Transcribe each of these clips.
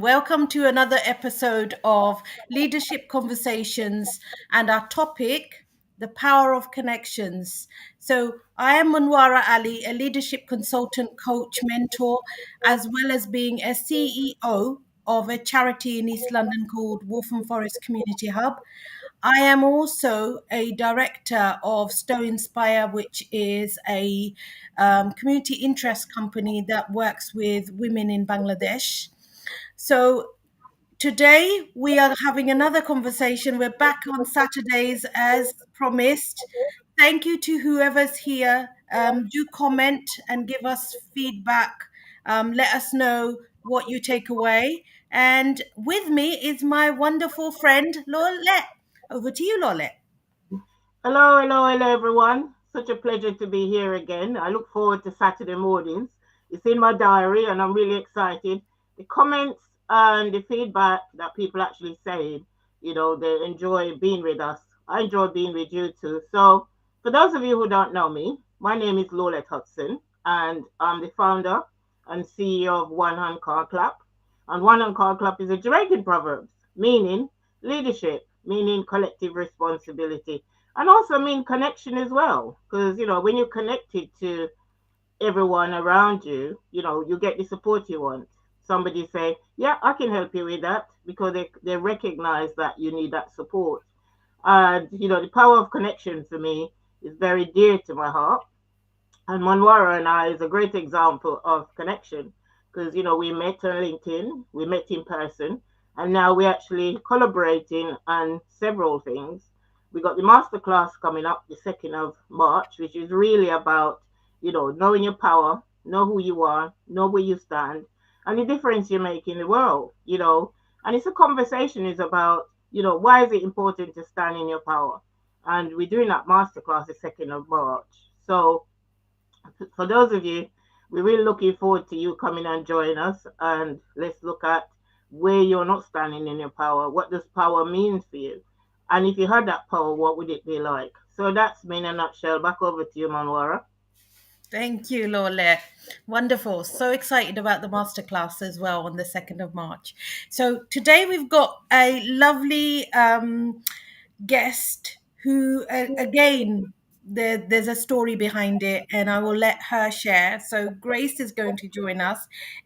Welcome to another episode of Leadership Conversations and our topic, the power of connections. So, I am Monwara Ali, a leadership consultant, coach, mentor, as well as being a CEO of a charity in East London called Waltham Forest Community Hub. I am also a director of Stow Inspire, which is a community interest company that works with women in Bangladesh. So today we are having another conversation. We're back on Saturdays as promised. Thank you to whoever's here. Do comment and give us feedback. Let us know what you take away. And with me is my wonderful friend, Lorlett. Over to you, Lorlett. Hello, everyone. Such a pleasure to be here again. I look forward to Saturday mornings. It's in my diary and I'm really excited. The comments and the feedback that people actually say, they enjoy being with us. I enjoy being with you too. So, for those of you who don't know me, my name is Lorlett Hudson and I'm the founder and CEO of One Hand Car Clap. And One Hand Car Clap is a Jamaican proverb meaning leadership, meaning collective responsibility and also mean connection as well because when you're connected to everyone around you, you get the support you want. Somebody say, yeah, I can help you with that because they recognize that you need that support. And the power of connection for me is very dear to my heart, and Monwara and I is a great example of connection because we met on LinkedIn, we met in person, and now we're actually collaborating on several things. We got the masterclass coming up the 2nd of March, which is really about knowing your power, know who you are, know where you stand, and the difference you make in the world. And it's a conversation is about why is it important to stand in your power, and we're doing that masterclass the 2nd of March. So for those of you, we're really looking forward to you coming and join us. And let's look at where you're not standing in your power. What does power mean for you? And if you had that power, what would it be like? So that's me in a nutshell. Back over to you, Monwara. Thank you, Lorlett. Wonderful. So excited about the masterclass as well on the 2nd of March. So today we've got a lovely guest who, again, there's a story behind it, and I will let her share. So Grace is going to join us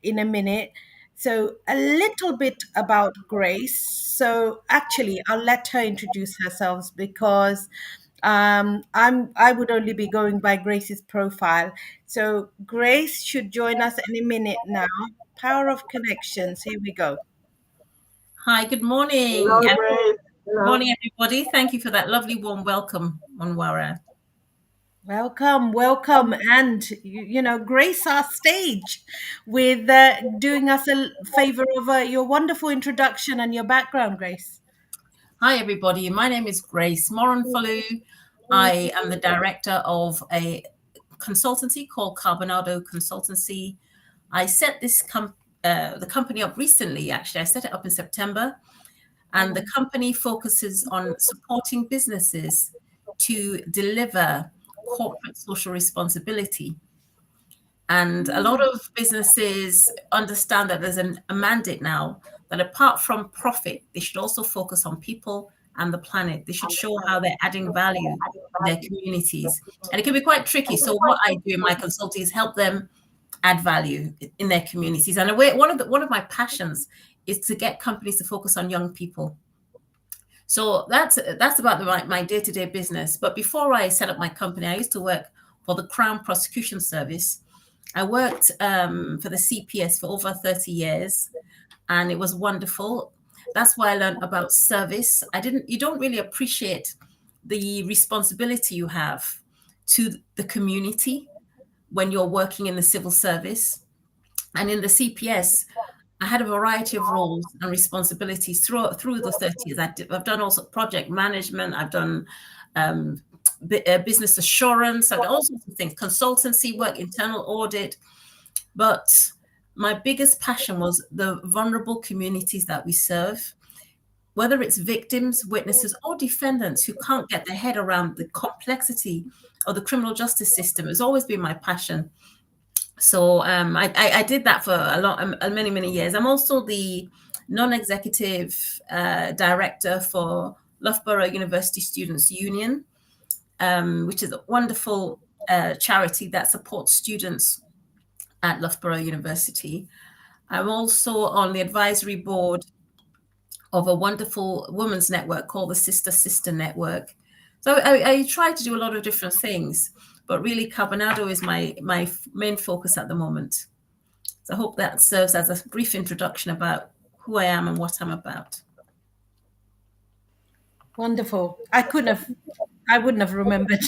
in a minute. So a little bit about Grace. So actually, I'll let her introduce herself because I would only be going by Grace's profile. So Grace should join us any minute now. Power of connections. Here we go. Hi, good morning. Hello, Grace. Good morning, everybody. Thank you for that lovely warm welcome, Monwara. Welcome, and grace our stage with doing us a favor of your wonderful introduction and your background, Grace. Hi, everybody. My name is Grace Moronfo. I am the director of a consultancy called Carbonado Consultancy. I set the company up recently. Actually, I set it up in September, and the company focuses on supporting businesses to deliver corporate social responsibility. And a lot of businesses understand that there's a mandate now that apart from profit, they should also focus on people and the planet. They should show how they're adding value in their communities. And it can be quite tricky. So what I do in my consulting is help them add value in their communities. And one of my passions is to get companies to focus on young people. So that's about my day-to-day business. But before I set up my company, I used to work for the Crown Prosecution Service. I worked for the CPS for over 30 years, and it was wonderful. That's why I learned about service. You don't really appreciate the responsibility you have to the community when you're working in the civil service. And in the CPS, I had a variety of roles and responsibilities through the 30 years. I've done also project management. I've done business assurance. I've done all sorts of things, consultancy work, internal audit. But my biggest passion was the vulnerable communities that we serve, whether it's victims, witnesses, or defendants who can't get their head around the complexity of the criminal justice system. Has always been my passion. So I did that for many years. I'm also the non-executive director for Loughborough University Students' Union, which is a wonderful charity that supports students at Loughborough University. I'm also on the advisory board of a wonderful women's network called the Sister Sister Network. So I try to do a lot of different things, but really Carbonado is my main focus at the moment. So I hope that serves as a brief introduction about who I am and what I'm about. Wonderful. I wouldn't have remembered.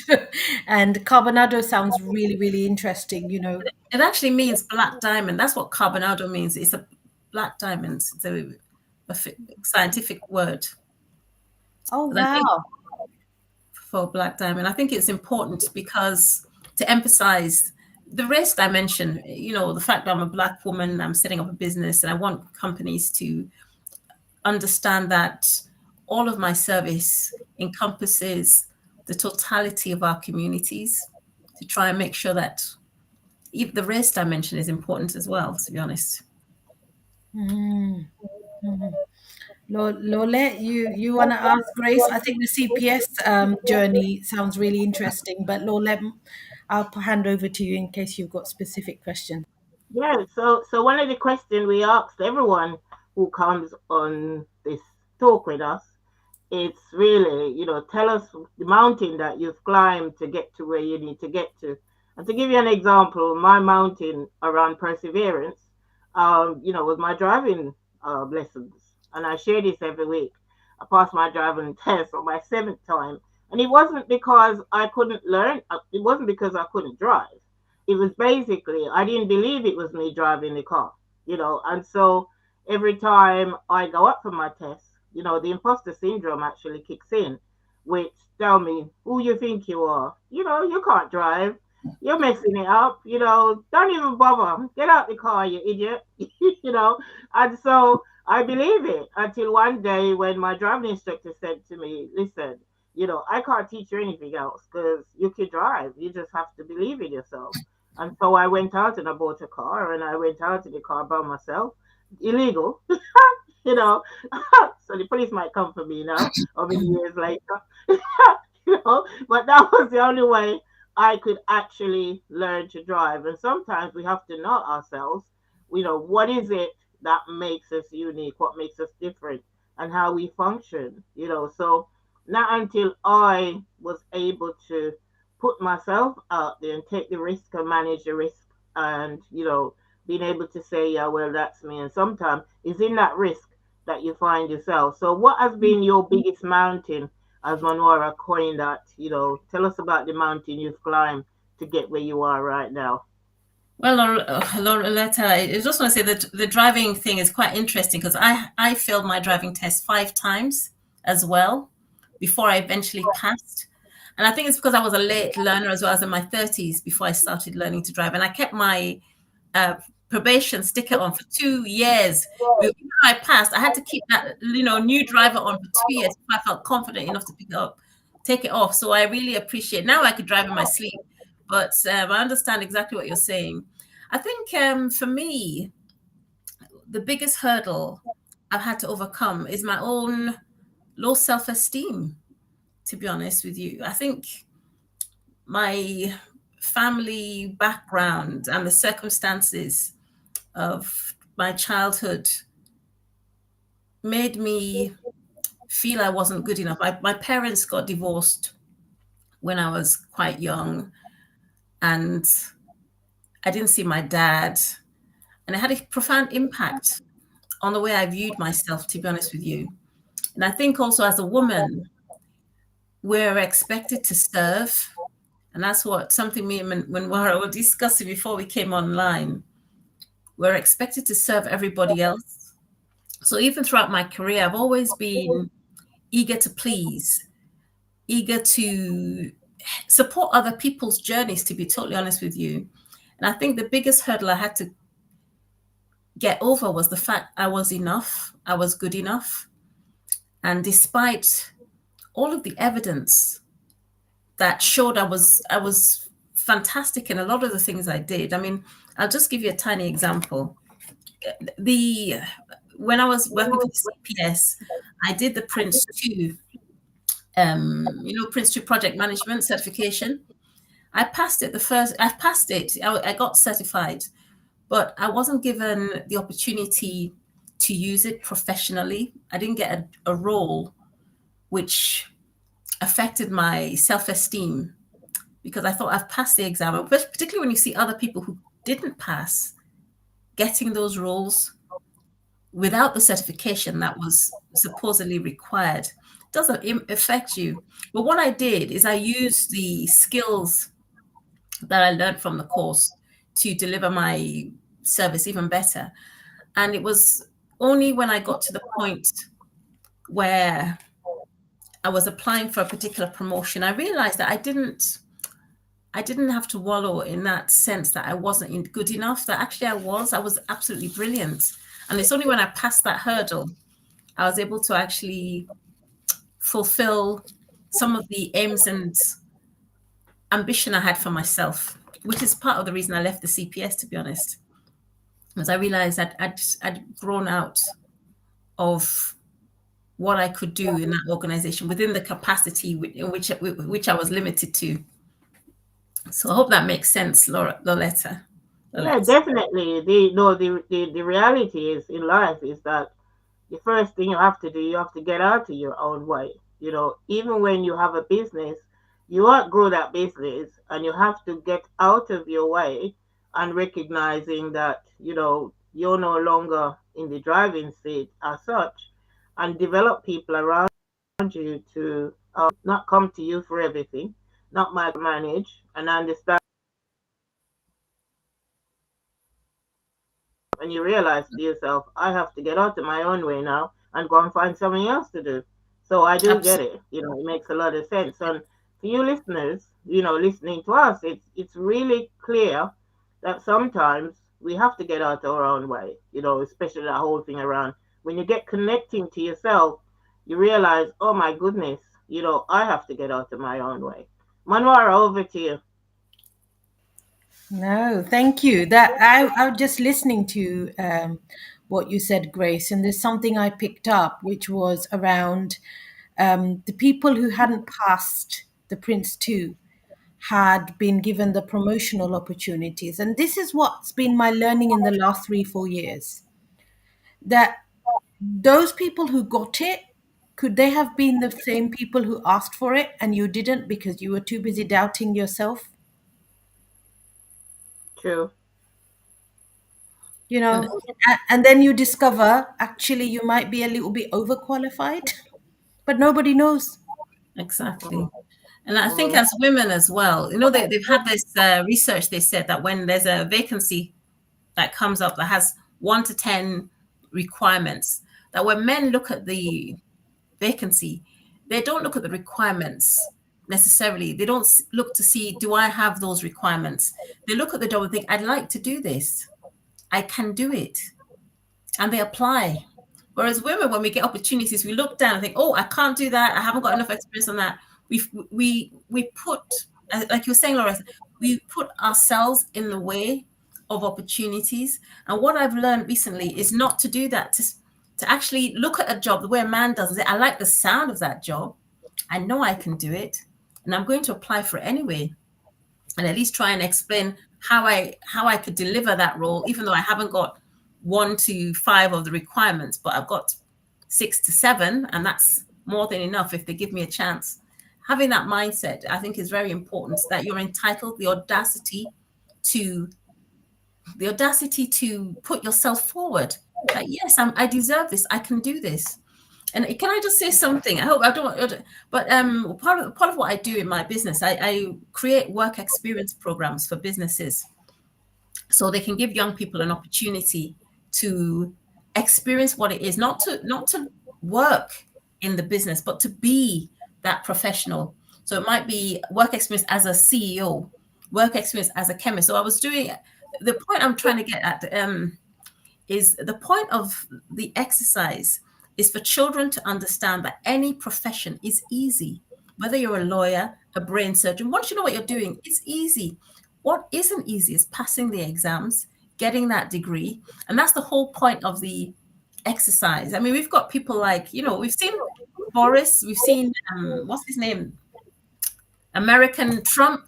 And Carbonado sounds really, really interesting, you know. It actually means black diamond. That's what Carbonado means. It's a black diamond. It's a scientific word. Oh, But I think wow. for black diamond, I think it's important because to emphasize the race dimension, you know, the fact that I'm a black woman, I'm setting up a business, and I want companies to understand that all of my service encompasses the totality of our communities, to try and make sure that even the race dimension is important as well, to be honest. Mm. Mhm. Lorlett, you want to ask Grace? I think the CPS journey sounds really interesting, but Lorlett, I'll hand over to you in case you've got specific questions. Yeah, so one of the questions we asked everyone who comes on this talk with us, it's really, tell us the mountain that you've climbed to get to where you need to get to. And to give you an example, my mountain around perseverance, was my driving lessons. And I share this every week. I passed my driving test for my seventh time. And it wasn't because I couldn't learn. It wasn't because I couldn't drive. It was basically, I didn't believe it was me driving the car, And so every time I go up for my test, the imposter syndrome actually kicks in, which tell me who you think you are. You can't drive. You're messing it up. Don't even bother. Get out the car, you idiot. you know. And so I believe it until one day when my driving instructor said to me, listen, I can't teach you anything else because you can drive. You just have to believe in yourself. And so I went out and I bought a car and I went out in the car by myself. Illegal, you know. So the police might come for me now, or many years later. But that was the only way I could actually learn to drive. And sometimes we have to know ourselves, what is it that makes us unique, what makes us different, and how we function, So not until I was able to put myself out there and take the risk and manage the risk and, being able to say, yeah, well, that's me. And sometimes it's in that risk that you find yourself. So what has been your biggest mountain, as Monwara coined that, tell us about the mountain you've climbed to get where you are right now. Well, Loretta, I just want to say that the driving thing is quite interesting because I failed my driving test 5 times as well before I eventually passed. And I think it's because I was a late learner as well. I was in my 30s before I started learning to drive. And I kept my probation sticker on for 2 years. Before I passed, I had to keep that, new driver on for 2 years before I felt confident enough to take it off. So I really appreciate, now I could drive in my sleep. But I understand exactly what you're saying. I think for me, the biggest hurdle I've had to overcome is my own low self-esteem, to be honest with you. I think my family background and the circumstances of my childhood made me feel I wasn't good enough. My parents got divorced when I was quite young, and I didn't see my dad. And it had a profound impact on the way I viewed myself, to be honest with you. And I think also as a woman, we're expected to serve. And that's something me and Monwara were discussing before we came online. We're expected to serve everybody else. So even throughout my career, I've always been eager to please, eager to support other people's journeys, to be totally honest with you. And I think the biggest hurdle I had to get over was the fact I was enough, I was good enough. And despite all of the evidence that showed I was fantastic in a lot of the things I did. I mean, I'll just give you a tiny example. when I was working for the CPS, I did the Prince 2, Prince 2 project management certification. I passed it I passed it. I got certified, but I wasn't given the opportunity to use it professionally. I didn't get a role which affected my self-esteem because I thought I've passed the exam, particularly when you see other people who didn't pass getting those roles without the certification that was supposedly required. It doesn't affect you. But what I did is I used the skills that I learned from the course to deliver my service even better. And it was only when I got to the point where I was applying for a particular promotion, I realized that I didn't have to wallow in that sense that I wasn't good enough, that actually I was absolutely brilliant. And it's only when I passed that hurdle, I was able to actually fulfill some of the aims and ambition I had for myself, which is part of the reason I left the CPS, to be honest, because I realized that I'd grown out of what I could do in that organization within the capacity in which I was limited to. So I hope that makes sense, Loretta. Yeah, definitely. The reality is in life is that the first thing you have to do, you have to get out of your own way. Even when you have a business, you outgrow that business and you have to get out of your way and recognizing that, you're no longer in the driving seat as such, and develop people around you to not come to you for everything, not micromanage, and understand. And you realize to yourself, I have to get out of my own way now and go and find something else to do. So I do get it. It makes a lot of sense. And for you listeners, listening to us, it's really clear that sometimes we have to get out our own way, especially that whole thing around when you get connecting to yourself, you realize, oh my goodness, I have to get out of my own way. Monwara, over to you. No, thank you. That I was just listening to what you said, Grace, and there's something I picked up, which was around the people who hadn't passed the Prince 2 had been given the promotional opportunities. And this is what's been my learning in the last 3-4 years. That those people who got it, could they have been the same people who asked for it and you didn't because you were too busy doubting yourself? True. And then you discover actually you might be a little bit overqualified, but nobody knows. Exactly. And I think as women as well, they've had this research. They said that when there's a vacancy that comes up that has 1 to 10 requirements, that when men look at the vacancy, they don't look at the requirements necessarily. They don't look to see, do I have those requirements? They look at the job and think, I'd like to do this. I can do it. And they apply. Whereas women, when we get opportunities, we look down and think, oh, I can't do that. I haven't got enough experience on that. We put, like you were saying, Laura, we put ourselves in the way of opportunities. And what I've learned recently is not to do that, to actually look at a job the way a man does it. I like the sound of that job. I know I can do it. And I'm going to apply for it anyway. And at least try and explain how I could deliver that role, even though I haven't got 1 to 5 of the requirements, but I've got 6 to 7, and that's more than enough if they give me a chance. Having that mindset, I think, is very important, that you're entitled, the audacity to put yourself forward. Like, yes, I deserve this. I can do this. And can I just say something? I hope I don't. But part of what I do in my business, I create work experience programs for businesses, so they can give young people an opportunity to experience what it is, not to work in the business, but to be that professional. So it might be work experience as a CEO, work experience as a chemist. So I was doing, the point I'm trying to get at is the point of the exercise is for children to understand that any profession is easy. Whether you're a lawyer, a brain surgeon, once you know what you're doing, it's easy. What isn't easy is passing the exams, getting that degree. And that's the whole point of the exercise. I mean, we've got people like, we've seen Boris, we've seen, what's his name? American Trump.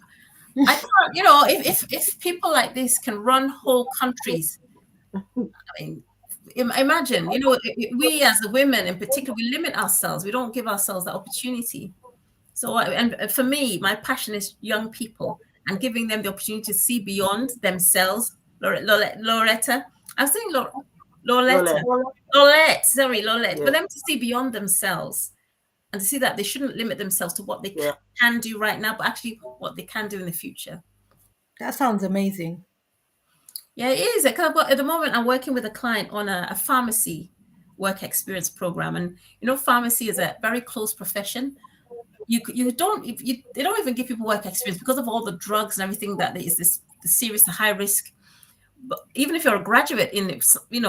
I can't, if people like this can run whole countries, I mean, imagine, we as the women in particular, we limit ourselves. We don't give ourselves that opportunity. So, and for me, my passion is young people and giving them the opportunity to see beyond themselves. Loretta, I was saying Loretta, Lorlett. Lorlett, sorry, Lorlett, for Yeah, them to see beyond themselves and to see that they shouldn't limit themselves to what they yeah. can do right now, but actually what they can do in the future. That sounds amazing. Yeah, it is. At the moment, I'm working with a client on a pharmacy work experience program, and pharmacy is a very close profession. You don't if you they don't even give people work experience because of all the drugs and everything that there is this the serious high risk. But even if you're a graduate in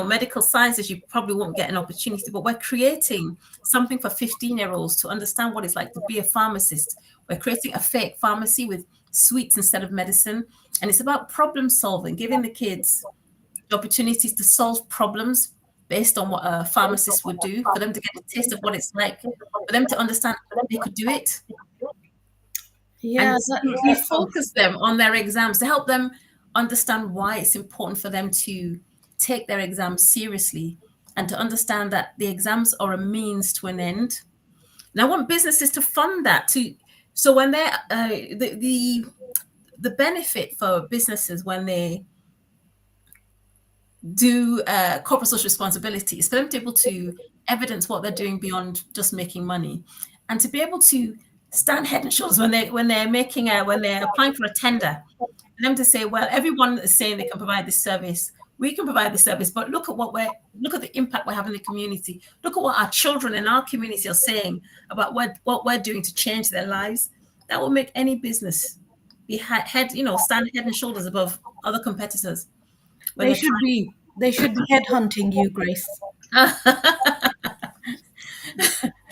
medical sciences, you probably won't get an opportunity. But we're creating something for 15-year-olds to understand what it's like to be a pharmacist. We're creating a fake pharmacy with sweets instead of medicine, and it's about problem solving, giving the kids the opportunities to solve problems based on what a pharmacist would do, for them to get a taste of what it's like, for them to understand they could do it, Yeah, and that, to refocus them on their exams, to help them understand why it's important for them to take their exams seriously, and to understand that the exams are a means to an end. And I want businesses to fund that too. So when they're the benefit for businesses when they do corporate social responsibility is for them to be able to evidence what they're doing beyond just making money, and to be able to stand head and shoulders when they're applying for a tender, for them to say, well, everyone is saying they can provide this service. We can provide this service, but look at the impact we're having in the community. Look at what our children in our community are saying about what we're doing to change their lives. That will make any business be stand head and shoulders above other competitors when they they're should be. They should be headhunting you, Grace. trying.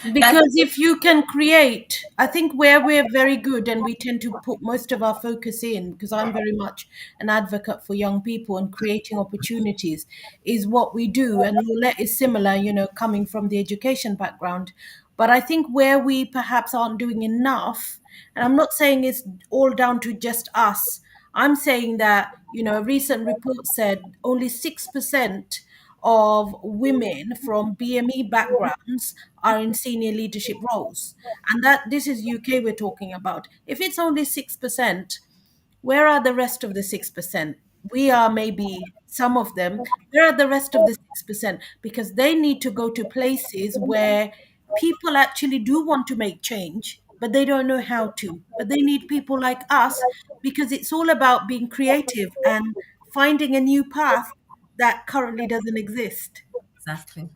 That's Because if you can create, I think where we're very good and we tend to put most of our focus in, because I'm very much an advocate for young people and creating opportunities, is what we do. And Lorlett is similar, coming from the education background. But I think where we perhaps aren't doing enough, and I'm not saying it's all down to just us, I'm saying that, a recent report said only 6% of women from BME backgrounds are in senior leadership roles. And that this is UK we're talking about. If it's only 6%, where are the rest of the 6%? We are maybe some of them. Where are the rest of the 6%? Because they need to go to places where people actually do want to make change, but they don't know how to. But they need people like us because it's all about being creative and finding a new path that currently doesn't exist. exactly.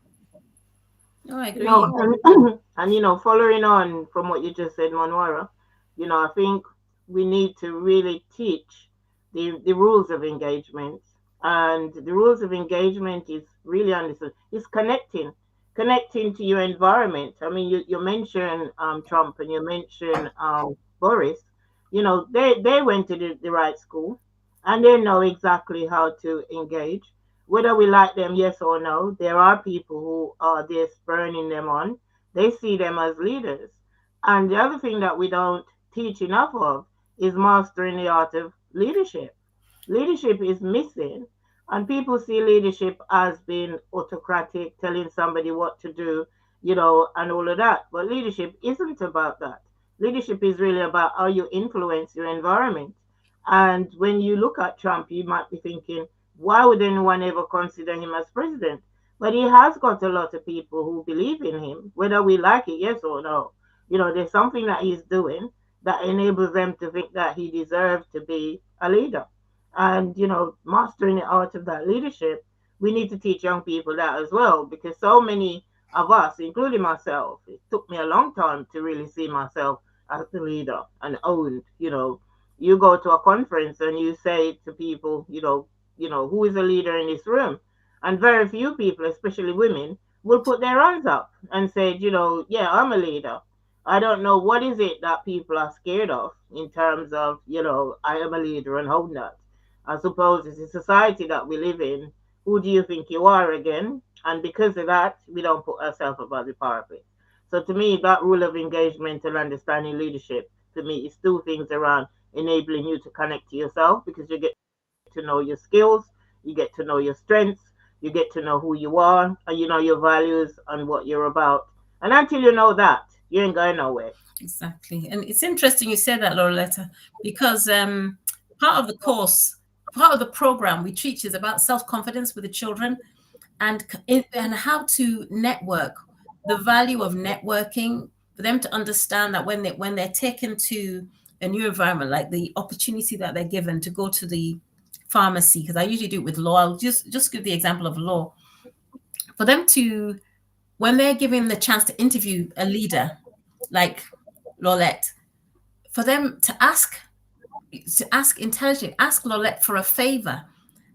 No, I You know, agree. and following on from what you just said, Monwara, I think we need to really teach the rules of engagement. And the rules of engagement is really understood. It's connecting to your environment. I mean, you mentioned Trump and you mentioned Boris. They went to the right school and they know exactly how to engage whether we like them, yes or no. There are people who are there spurning them on. They see them as leaders. And the other thing that we don't teach enough of is mastering the art of leadership. Leadership is missing, and people see leadership as being autocratic, telling somebody what to do, and all of that. But leadership isn't about that. Leadership is really about how you influence your environment. And when you look at Trump, you might be thinking, why would anyone ever consider him as president? But he has got a lot of people who believe in him, whether we like it, yes or no. There's something that he's doing that enables them to think that he deserves to be a leader. And, mastering the art of that leadership, we need to teach young people that as well, because so many of us, including myself, it took me a long time to really see myself as the leader and owned. You go to a conference and you say to people, who is a leader in this room? And very few people, especially women, will put their hands up and say, yeah, I'm a leader. I don't know what is it that people are scared of in terms of, I am a leader and hold that. I suppose it's a society that we live in. Who do you think you are again? And because of that, we don't put ourselves above the parapet. So to me, that rule of engagement and understanding leadership, to me, is two things around enabling you to connect to yourself, because you get to know your skills, you get to know your strengths, you get to know who you are, and you know your values and what you're about. And until you know that, you ain't going nowhere. Exactly. And it's interesting you said that, Lorletta, because part of the course, part of the program we teach is about self-confidence with the children, and how to network, the value of networking, for them to understand that when they're taken to a new environment, like the opportunity that they're given to go to the pharmacy, because I usually do it with law. I'll just give the example of law. For them to, when they're given the chance to interview a leader like Lorlett, for them to ask intelligently, ask Lorlett for a favor,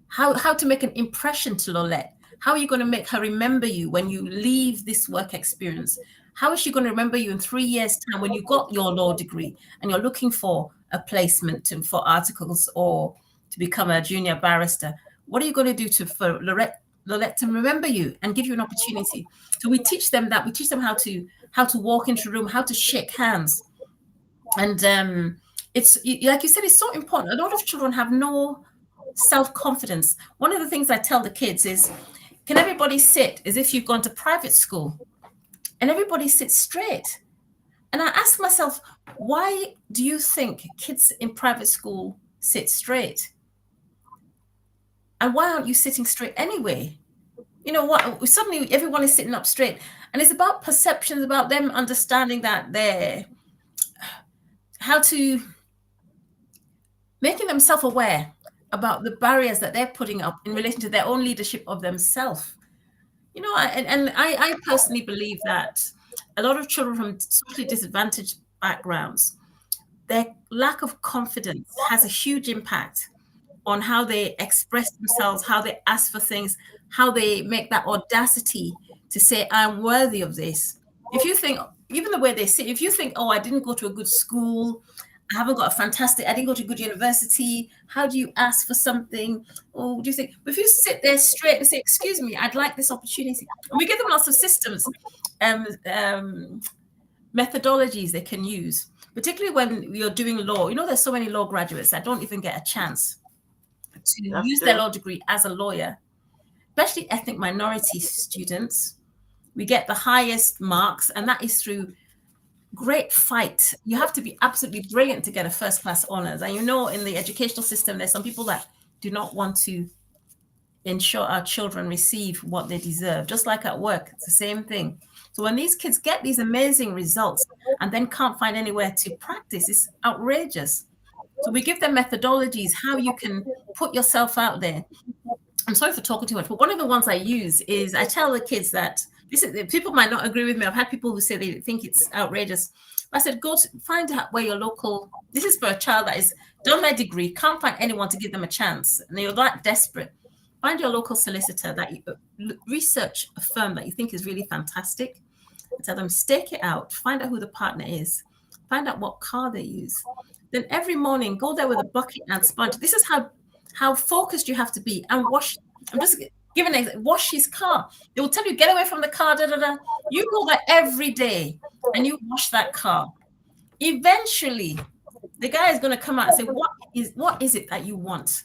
how to make an impression to Lorlett. How are you going to make her remember you when you leave this work experience? How is she going to remember you in 3 years' time when you got your law degree and you're looking for a placement for articles or to become a junior barrister? What are you going to do for Lorlett to remember you and give you an opportunity? So we teach them that. We teach them how to walk into a room, how to shake hands. And it's like you said, it's so important. A lot of children have no self-confidence. One of the things I tell the kids is, can everybody sit as if you've gone to private school? And everybody sits straight. And I ask myself, why do you think kids in private school sit straight? And why aren't you sitting straight anyway? You know what? Suddenly everyone is sitting up straight. And it's about perceptions, about them understanding that how to making them self-aware about the barriers that they're putting up in relation to their own leadership of themselves. You know, I personally believe that a lot of children from socially disadvantaged backgrounds, their lack of confidence has a huge impact on how they express themselves, how they ask for things, how they make that audacity to say, I'm worthy of this. If you think, even the way they say, if you think, oh, I didn't go to a good school, I didn't go to a good university, how do you ask for something? Or do you think, but if you sit there straight and say, excuse me, I'd like this opportunity. And we give them lots of systems, methodologies they can use, particularly when you're doing law. You know, there's so many law graduates that don't even get a chance to That's use true. their law degree as a lawyer, especially ethnic minority students. We get the highest marks, and that is through great fight. You have to be absolutely brilliant to get a first class honors. And you know, in the educational system, there's some people that do not want to ensure our children receive what they deserve. Just like at work, it's the same thing. So when these kids get these amazing results and then can't find anywhere to practice, it's outrageous. So we give them methodologies, how you can put yourself out there. I'm sorry for talking too much, but one of the ones I use is I tell the kids that people might not agree with me. I've had people who say they think it's outrageous. I said, find out where your local, this is for a child that is done their degree, can't find anyone to give them a chance, and you're that desperate. Find your local solicitor, that you research a firm that you think is really fantastic, and tell them, stake it out, find out who the partner is, find out what car they use. Then every morning, go there with a bucket and sponge. This is how focused you have to be, and wash. I'm just giving an example. Wash his car. They will tell you, get away from the car. Da, da, da. You go there every day and you wash that car. Eventually, the guy is going to come out and say, what is it that you want?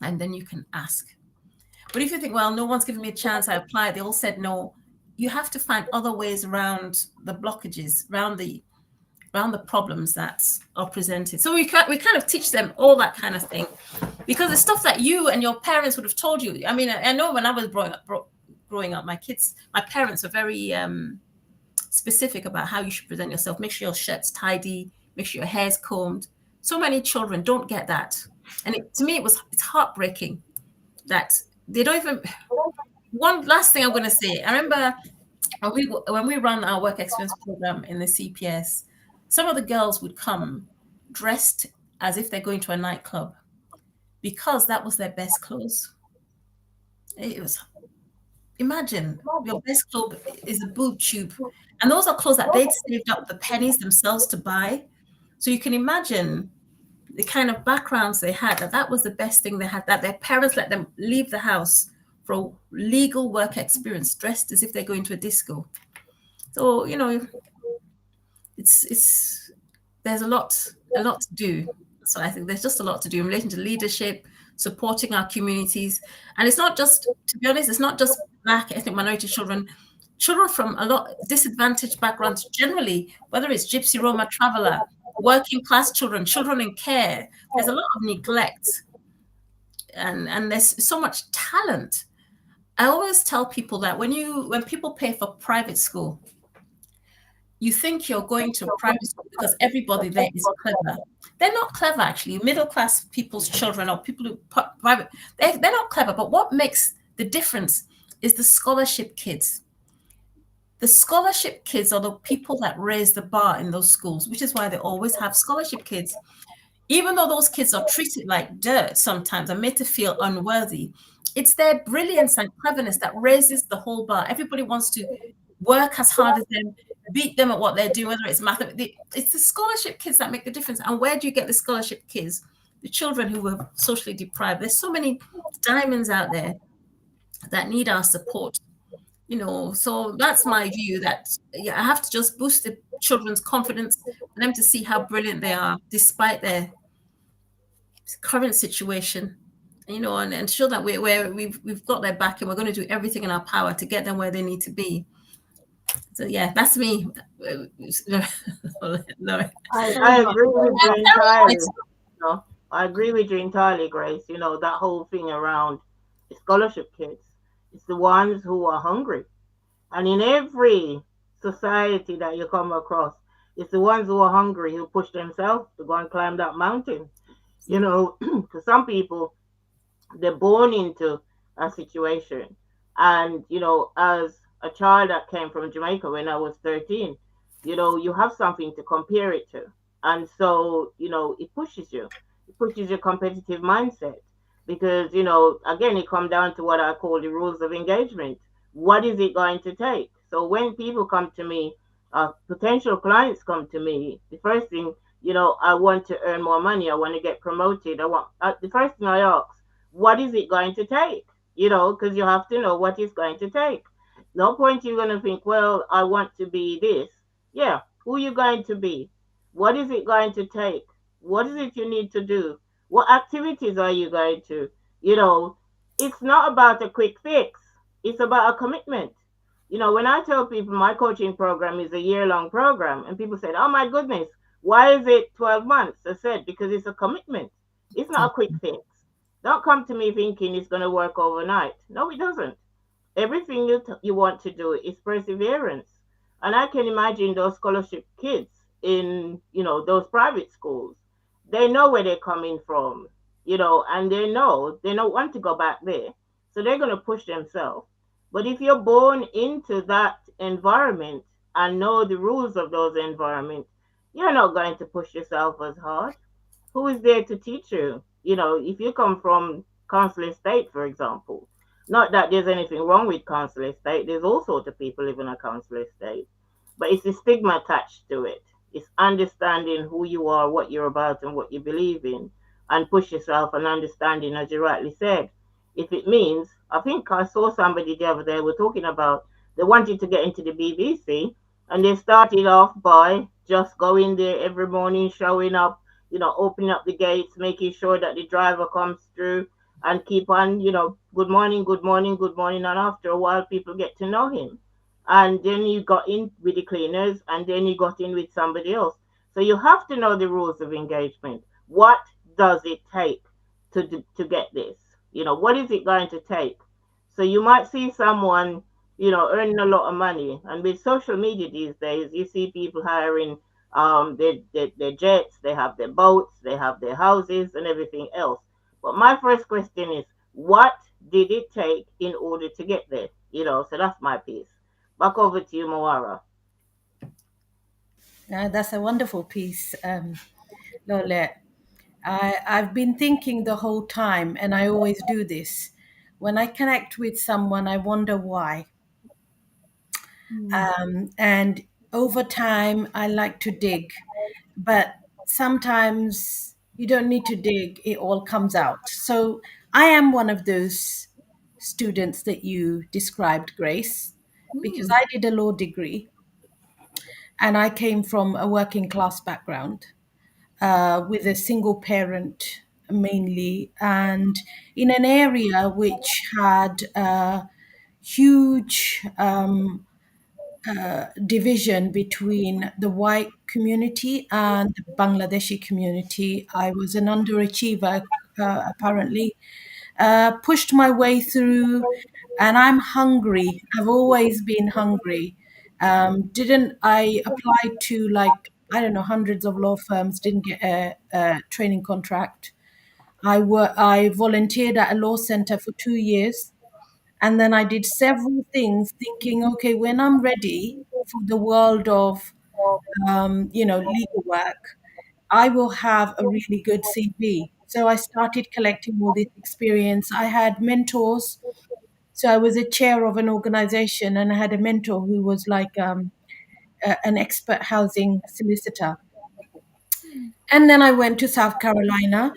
And then you can ask. But if you think, well, no one's given me a chance, I applied, they all said no, you have to find other ways around the blockages, around the problems that are presented. So we kind of teach them all that kind of thing, because the stuff that you and your parents would have told you. I mean, I know when I was growing up, my parents were very specific about how you should present yourself. Make sure your shirt's tidy, make sure your hair's combed. So many children don't get that. And to me, it's heartbreaking that they don't even. One last thing I'm going to say, I remember when we run our work experience program in the CPS, some of the girls would come dressed as if they're going to a nightclub, because that was their best clothes. It was, imagine your best clothes is a boob tube, and those are clothes that they'd saved up the pennies themselves to buy. So you can imagine the kind of backgrounds they had, that was the best thing they had, that their parents let them leave the house for legal work experience, dressed as if they're going to a disco. So, it's there's a lot to do. So I think there's just a lot to do in relation to leadership, supporting our communities. And it's not just, to be honest, it's not just Black ethnic minority children, children from a lot disadvantaged backgrounds generally, whether it's Gypsy, Roma, Traveler, working class children, children in care. There's a lot of neglect, and there's so much talent. I always tell people that when people pay for private school, you think you're going to private school because everybody there is clever. They're not clever, actually. Middle class people's children or people who private, they're not clever. But what makes the difference is the scholarship kids. The scholarship kids are the people that raise the bar in those schools, which is why they always have scholarship kids. Even though those kids are treated like dirt sometimes and made to feel unworthy, it's their brilliance and cleverness that raises the whole bar. Everybody wants to work as hard as them, beat them at what they're doing, whether it's mathematics. It's the scholarship kids that make the difference. And where do you get the scholarship kids? The children who were socially deprived. There's so many diamonds out there that need our support. So that's my view, that I have to just boost the children's confidence for them to see how brilliant they are despite their current situation, and show that we've got their back and we're going to do everything in our power to get them where they need to be. So yeah, that's me. No. I agree with you entirely. I agree with you entirely, Grace. That whole thing around the scholarship kids. It's the ones who are hungry. And in every society that you come across, it's the ones who are hungry who push themselves to go and climb that mountain. Because some people, they're born into a situation. And, as a child that came from Jamaica when I was 13, you have something to compare it to. And so, it pushes you. It pushes your competitive mindset. Because, again, it comes down to what I call the rules of engagement. What is it going to take? So when people come to me, potential clients come to me, the first thing, I want to earn more money. I want to get promoted. The first thing I ask, what is it going to take? Because you have to know what it's going to take. No point you're going to think, well, I want to be this. Yeah, who are you going to be? What is it going to take? What is it you need to do? What activities are you going to? It's not about a quick fix. It's about a commitment. When I tell people my coaching program is a year-long program, and people said, oh my goodness, why is it 12 months? I said, because it's a commitment. It's not a quick fix. Don't come to me thinking it's going to work overnight. No, it doesn't. Everything you want to do is perseverance. And I can imagine those scholarship kids in, those private schools. They know where they're coming from, and they don't want to go back there. So they're going to push themselves. But if you're born into that environment and know the rules of those environments, you're not going to push yourself as hard. Who is there to teach you? If you come from council estate, for example, not that there's anything wrong with council estate. There's all sorts of people living in a council estate. But it's the stigma attached to it. It's understanding who you are, what you're about, and what you believe in, and push yourself and understanding, as you rightly said. If it means, I think I saw somebody the other day, we're talking about, they wanted to get into the BBC, and they started off by just going there every morning, showing up, opening up the gates, making sure that the driver comes through, and keep on, good morning, good morning, good morning. And after a while, people get to know him. And then you got in with the cleaners, and then you got in with somebody else. So you have to know the rules of engagement. What does it take to get this? What is it going to take? So you might see someone, earning a lot of money. And with social media these days, you see people hiring their jets, they have their boats, they have their houses and everything else. But my first question is, what did it take in order to get there? So that's my piece. Back over to you, Monwara. That's a wonderful piece, Lorlett. I've been thinking the whole time, and I always do this. When I connect with someone, I wonder why. And over time, I like to dig, but sometimes you don't need to dig, it all comes out. So I am one of those students that you described, Grace, because Mm. I did a law degree and I came from a working class background with a single parent mainly, and in an area which had huge division between the white community and the Bangladeshi community. I was an underachiever, apparently. Pushed my way through, and I'm hungry. I've always been hungry. Didn't I applied to, like, I don't know, hundreds of law firms, didn't get a training contract. I volunteered at a law center for 2 years, and then I did several things thinking, okay, when I'm ready for the world of, legal work, I will have a really good CV. So I started collecting all this experience. I had mentors. So I was a chair of an organization, and I had a mentor who was like an expert housing solicitor. And then I went to South Carolina,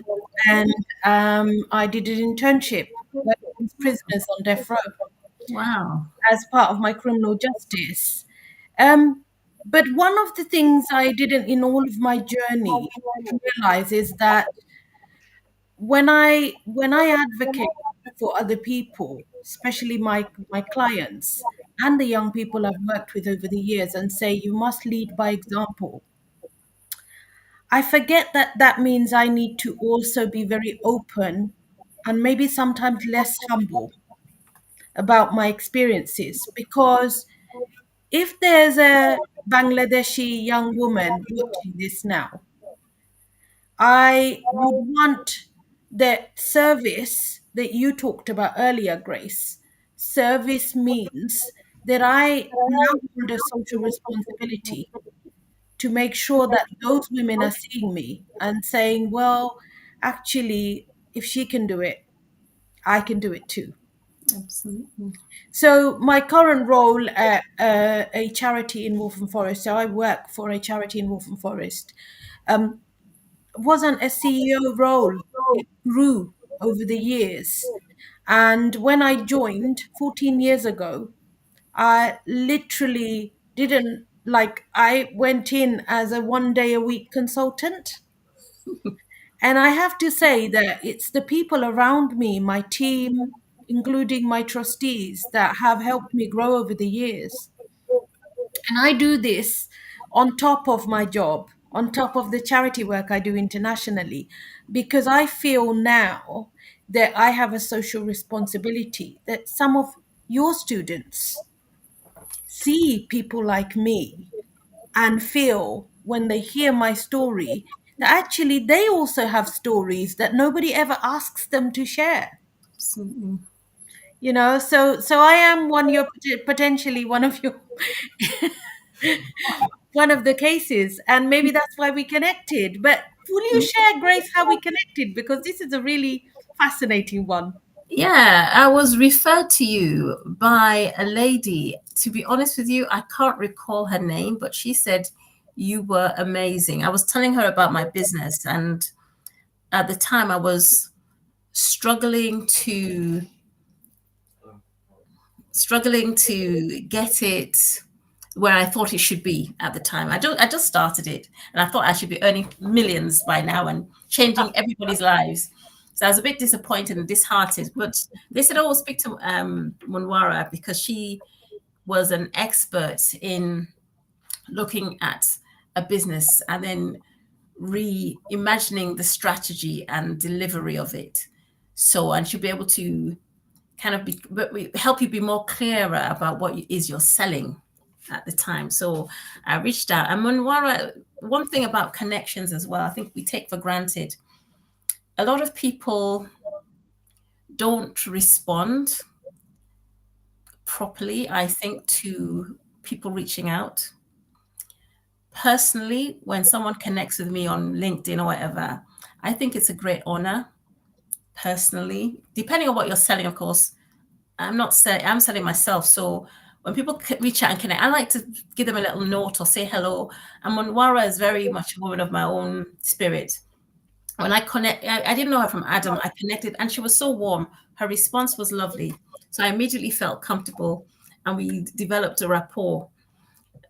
and I did an internship working with prisoners on death row Wow. as part of my criminal justice. Um, but one of the things I didn't, in all of my journey, realize is that when I advocate for other people, especially my clients and the young people I've worked with over the years, and say you must lead by example, I forget that that means I need to also be very open and maybe sometimes less humble about my experiences, because if there's a Bangladeshi young woman watching this now, I would want that service that you talked about earlier, Grace. Service means that I now hold a social responsibility to make sure that those women are seeing me and saying, well, actually, if she can do it, I can do it too. Absolutely. So my current role at a charity in Wolfen Forest, so I work for a charity in Wolfen Forest, um, wasn't a CEO role. It grew over the years. And when I joined 14 years ago, I literally didn't, like, I went in as a 1 day a week consultant. And I have to say that it's the people around me, my team, including my trustees, that have helped me grow over the years. And I do this on top of my job, on top of the charity work I do internationally, because I feel now that I have a social responsibility, that some of your students see people like me and feel when they hear my story that actually they also have stories that nobody ever asks them to share. Absolutely. So I am potentially one of your one of the cases, and maybe that's why we connected. But will you share, Grace, how we connected, because this is a really fascinating one. Yeah, I was referred to you by a lady. To be honest with you, I can't recall her name, but she said you were amazing. I was telling her about my business, and at the time I was struggling to get it where I thought it should be at the time. I just started it, and I thought I should be earning millions by now and changing everybody's lives. So I was a bit disappointed and disheartened. But they said, "Oh, speak to Monwara because she was an expert in looking at a business and then reimagining the strategy and delivery of it. So, and she'll be able to kind of help you be more clearer about what it is you're selling at the time." So I reached out. And Monwara, one thing about connections as well, I think we take for granted. A lot of people don't respond properly, I think, to people reaching out. Personally, when someone connects with me on LinkedIn or whatever, I think it's a great honor, personally, depending on what you're selling, of course. I'm selling myself. So when people reach out and connect, I like to give them a little note or say hello. And Monwara is very much a woman of my own spirit. When I connect, I didn't know her from Adam. I connected and she was so warm. Her response was lovely. So I immediately felt comfortable and we developed a rapport.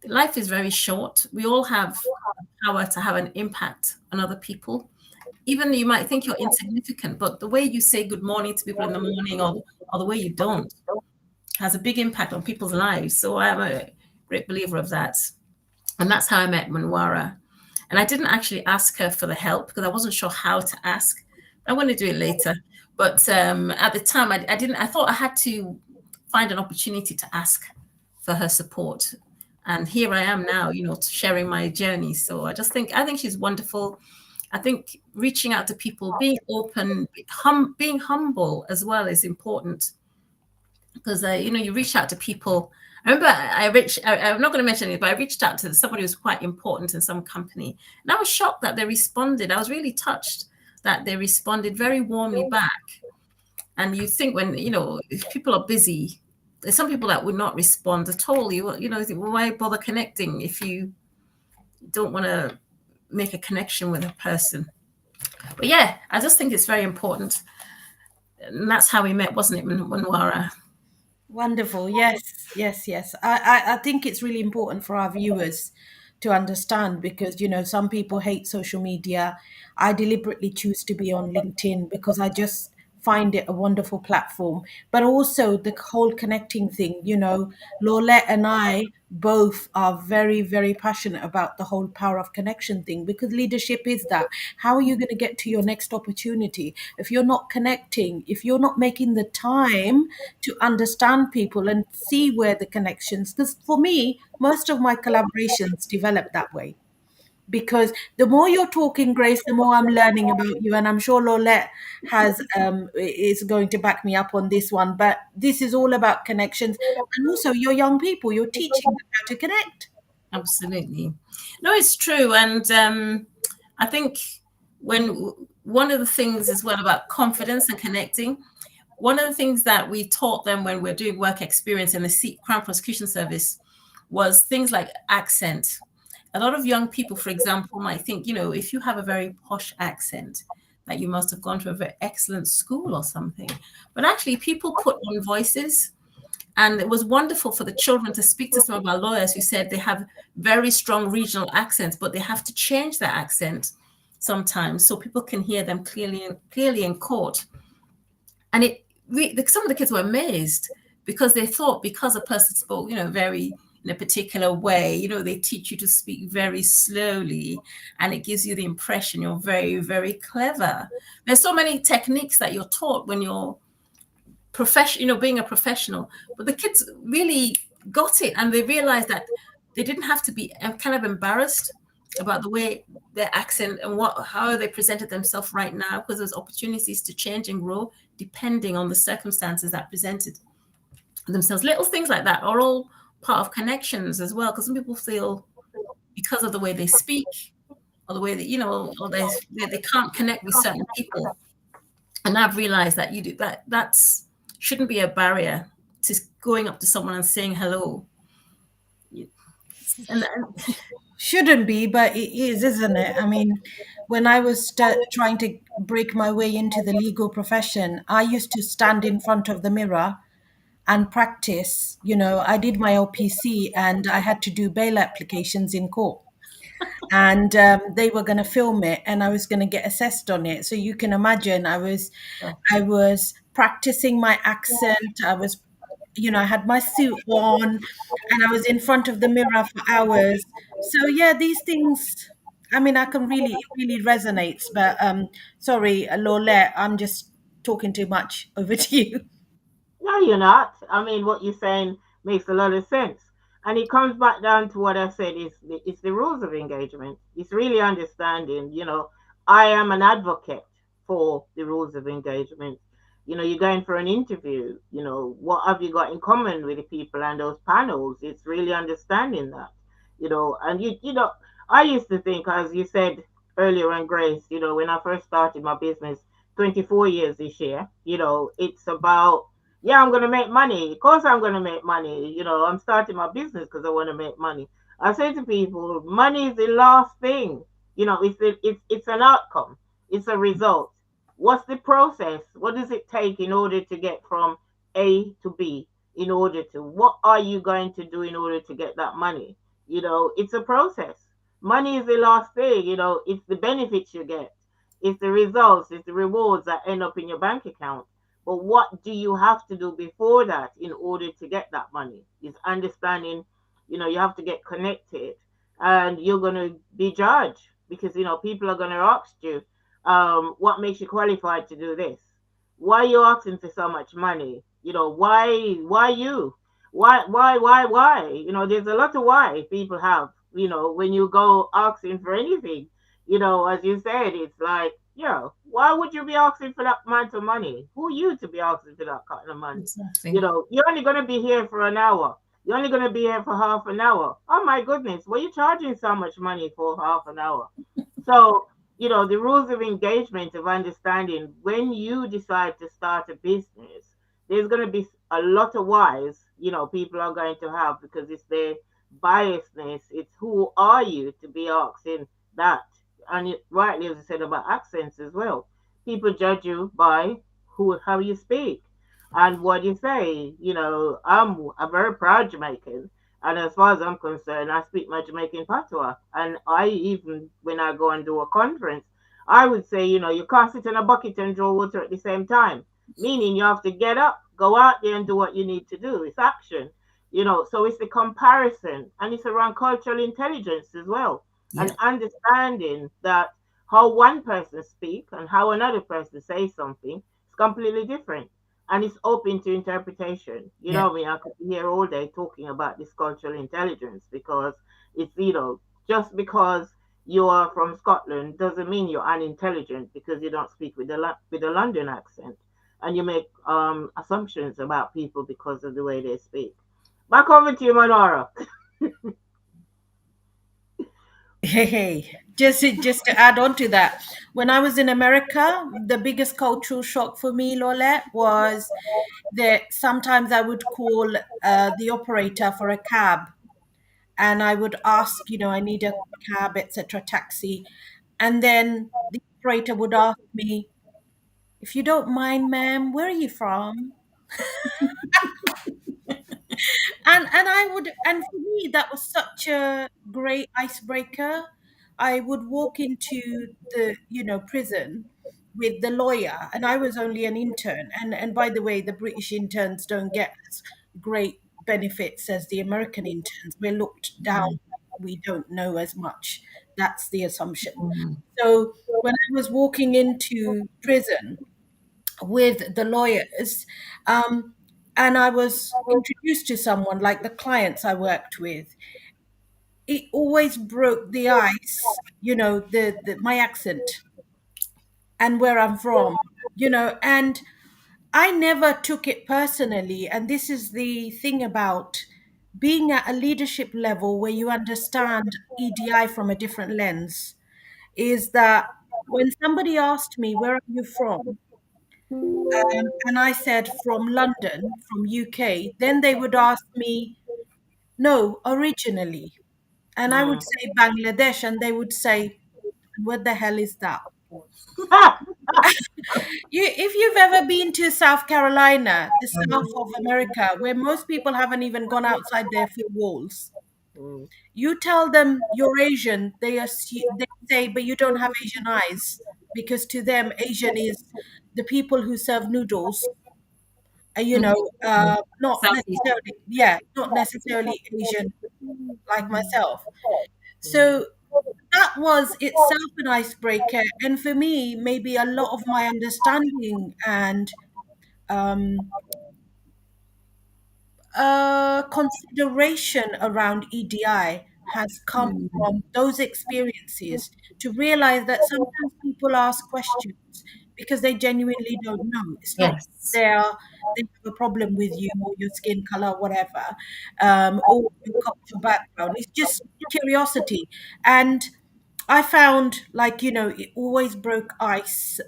Life is very short. We all have power to have an impact on other people. Even you might think you're insignificant, but the way you say good morning to people in the morning, or the way you don't, has a big impact on people's lives. So I am a great believer of that. And that's how I met Monwara. And I didn't actually ask her for the help because I wasn't sure how to ask. I'm going to do it later. But at the time, I didn't, I thought I had to find an opportunity to ask for her support. And here I am now, sharing my journey. So I think she's wonderful. I think reaching out to people, being open, being humble as well is important because you reach out to people. I remember I'm not going to mention it, but I reached out to somebody who was quite important in some company, and I was shocked that they responded. I was really touched that they responded very warmly back. And you think when if people are busy, there's some people that would not respond at all. Think, well, why bother connecting if you don't want to make a connection with a person? But yeah, I just think it's very important, and that's how we met, wasn't it, Monwara? Wonderful. Yes, yes, yes. I think it's really important for our viewers to understand because, some people hate social media. I deliberately choose to be on LinkedIn because I just find it a wonderful platform. But also the whole connecting thing, Lorlett and I both are very, very passionate about the whole power of connection thing because leadership is that. How are you going to get to your next opportunity if you're not connecting, if you're not making the time to understand people and see where the connections? Because for me, most of my collaborations develop that way because the more you're talking, Grace, the more I'm learning about you, and I'm sure Lorlett is going to back me up on this one. But this is all about connections, and also you're young people, you're teaching them how to connect. Absolutely. No, it's true. And I think when one of the things as well about confidence and connecting, one of the things that we taught them when we're doing work experience in the Crown Prosecution Service was things like accent. A lot of young people, for example, might think, if you have a very posh accent, that you must have gone to a very excellent school or something. But actually, people put on voices. And it was wonderful for the children to speak to some of our lawyers who said they have very strong regional accents, but they have to change their accent sometimes so people can hear them clearly in court. And some of the kids were amazed because they thought because a person spoke, very in a particular way, they teach you to speak very slowly, and it gives you the impression you're very, very clever. There's so many techniques that you're taught when you're being a professional, but the kids really got it, and they realized that they didn't have to be kind of embarrassed about the way their accent and how they presented themselves right now, because there's opportunities to change and grow depending on the circumstances that presented themselves. Little things like that are all part of connections as well, because some people feel because of the way they speak or the way that or they can't connect with certain people. And I've realized that that's shouldn't be a barrier to going up to someone and saying hello. And Shouldn't be, but it is, isn't it? I mean, when I was trying to break my way into the legal profession, I used to stand in front of the mirror and practice. I did my LPC and I had to do bail applications in court. And they were going to film it and I was going to get assessed on it. So you can imagine I was practicing my accent. I had my suit on and I was in front of the mirror for hours. So yeah, these things, I mean, I can really, it really resonates. But sorry, Lorlett, I'm just talking too much. Over to you. No, you're not. I mean, what you're saying makes a lot of sense. And it comes back down to what I said it's the rules of engagement. It's really understanding, I am an advocate for the rules of engagement. You're going for an interview, what have you got in common with the people and those panels? It's really understanding that, and I used to think, as you said earlier on, Grace, when I first started my business 24 years this year, it's about, yeah, I'm going to make money. Of course, I'm going to make money. I'm starting my business because I want to make money. I say to people, money is the last thing. It's an outcome. It's a result. What's the process? What does it take in order to get from A to B in order to. What are you going to do in order to get that money? It's a process. Money is the last thing, it's the benefits you get, it's the results, it's the rewards that end up in your bank account. But what do you have to do before that in order to get that money? Is understanding, you have to get connected, and you're going to be judged because, people are going to ask you, what makes you qualified to do this? Why are you asking for so much money? Why you? Why? There's a lot of why people have, when you go asking for anything, as you said, it's like, why would you be asking for that amount of money? Who are you to be asking for that kind of money? Exactly. You're only going to be here for an hour. You're only going to be here for half an hour. Oh my goodness, what are you charging so much money for half an hour? So, the rules of engagement, of understanding when you decide to start a business, there's going to be a lot of whys, people are going to have, because it's their biasness. It's who are you to be asking that. And rightly, as I said about accents as well, people judge you by how you speak and what you say. I'm a very proud Jamaican. And as far as I'm concerned, I speak my Jamaican patois. And I even, when I go and do a conference, I would say, you can't sit in a bucket and draw water at the same time. Meaning you have to get up, go out there and do what you need to do. It's action. So it's the comparison, and it's around cultural intelligence as well. Yeah. And understanding that how one person speak and how another person says something is completely different, and it's open to interpretation. I could be here all day talking about this cultural intelligence, because it's, just because you are from Scotland doesn't mean you're unintelligent because you don't speak with with a London accent, and you make assumptions about people because of the way they speak. Back over to you, Monwara. Hey, just to add on to that, when I was in America, the biggest cultural shock for me, Lorlett, was that sometimes I would call the operator for a cab, and I would ask, I need a cab, etc., taxi, and then the operator would ask me, if you don't mind, ma'am, where are you from? And I would, and for me that was such a great icebreaker. I would walk into the prison with the lawyer, and I was only an intern, and by the way, the British interns don't get as great benefits as the American interns. We're looked down, we don't know as much. That's the assumption. Mm. So when I was walking into prison with the lawyers, um, and I was introduced to someone like the clients I worked with, it always broke the ice, my accent and where I'm from, and I never took it personally. And this is the thing about being at a leadership level where you understand EDI from a different lens, is that when somebody asked me, where are you from? And I said, from London, from UK, then they would ask me, no, originally. And I would Mm. say Bangladesh, and they would say, what the hell is that? If you've ever been to South Carolina, the south of America, where most people haven't even gone outside their four walls, Mm. you tell them you're Asian, they say, but you don't have Asian eyes, because to them, Asian is the people who serve noodles, not Southeast. necessarily, yeah, not necessarily Asian like myself. Mm. So that was itself an icebreaker. And for me, maybe a lot of my understanding and um, consideration around EDI has come Mm. from those experiences, to realize that sometimes people ask questions because they genuinely don't know. It's not Yes. they have a problem with you or your skin color, whatever, or your cultural background. It's just curiosity. And I found, like, it always broke ice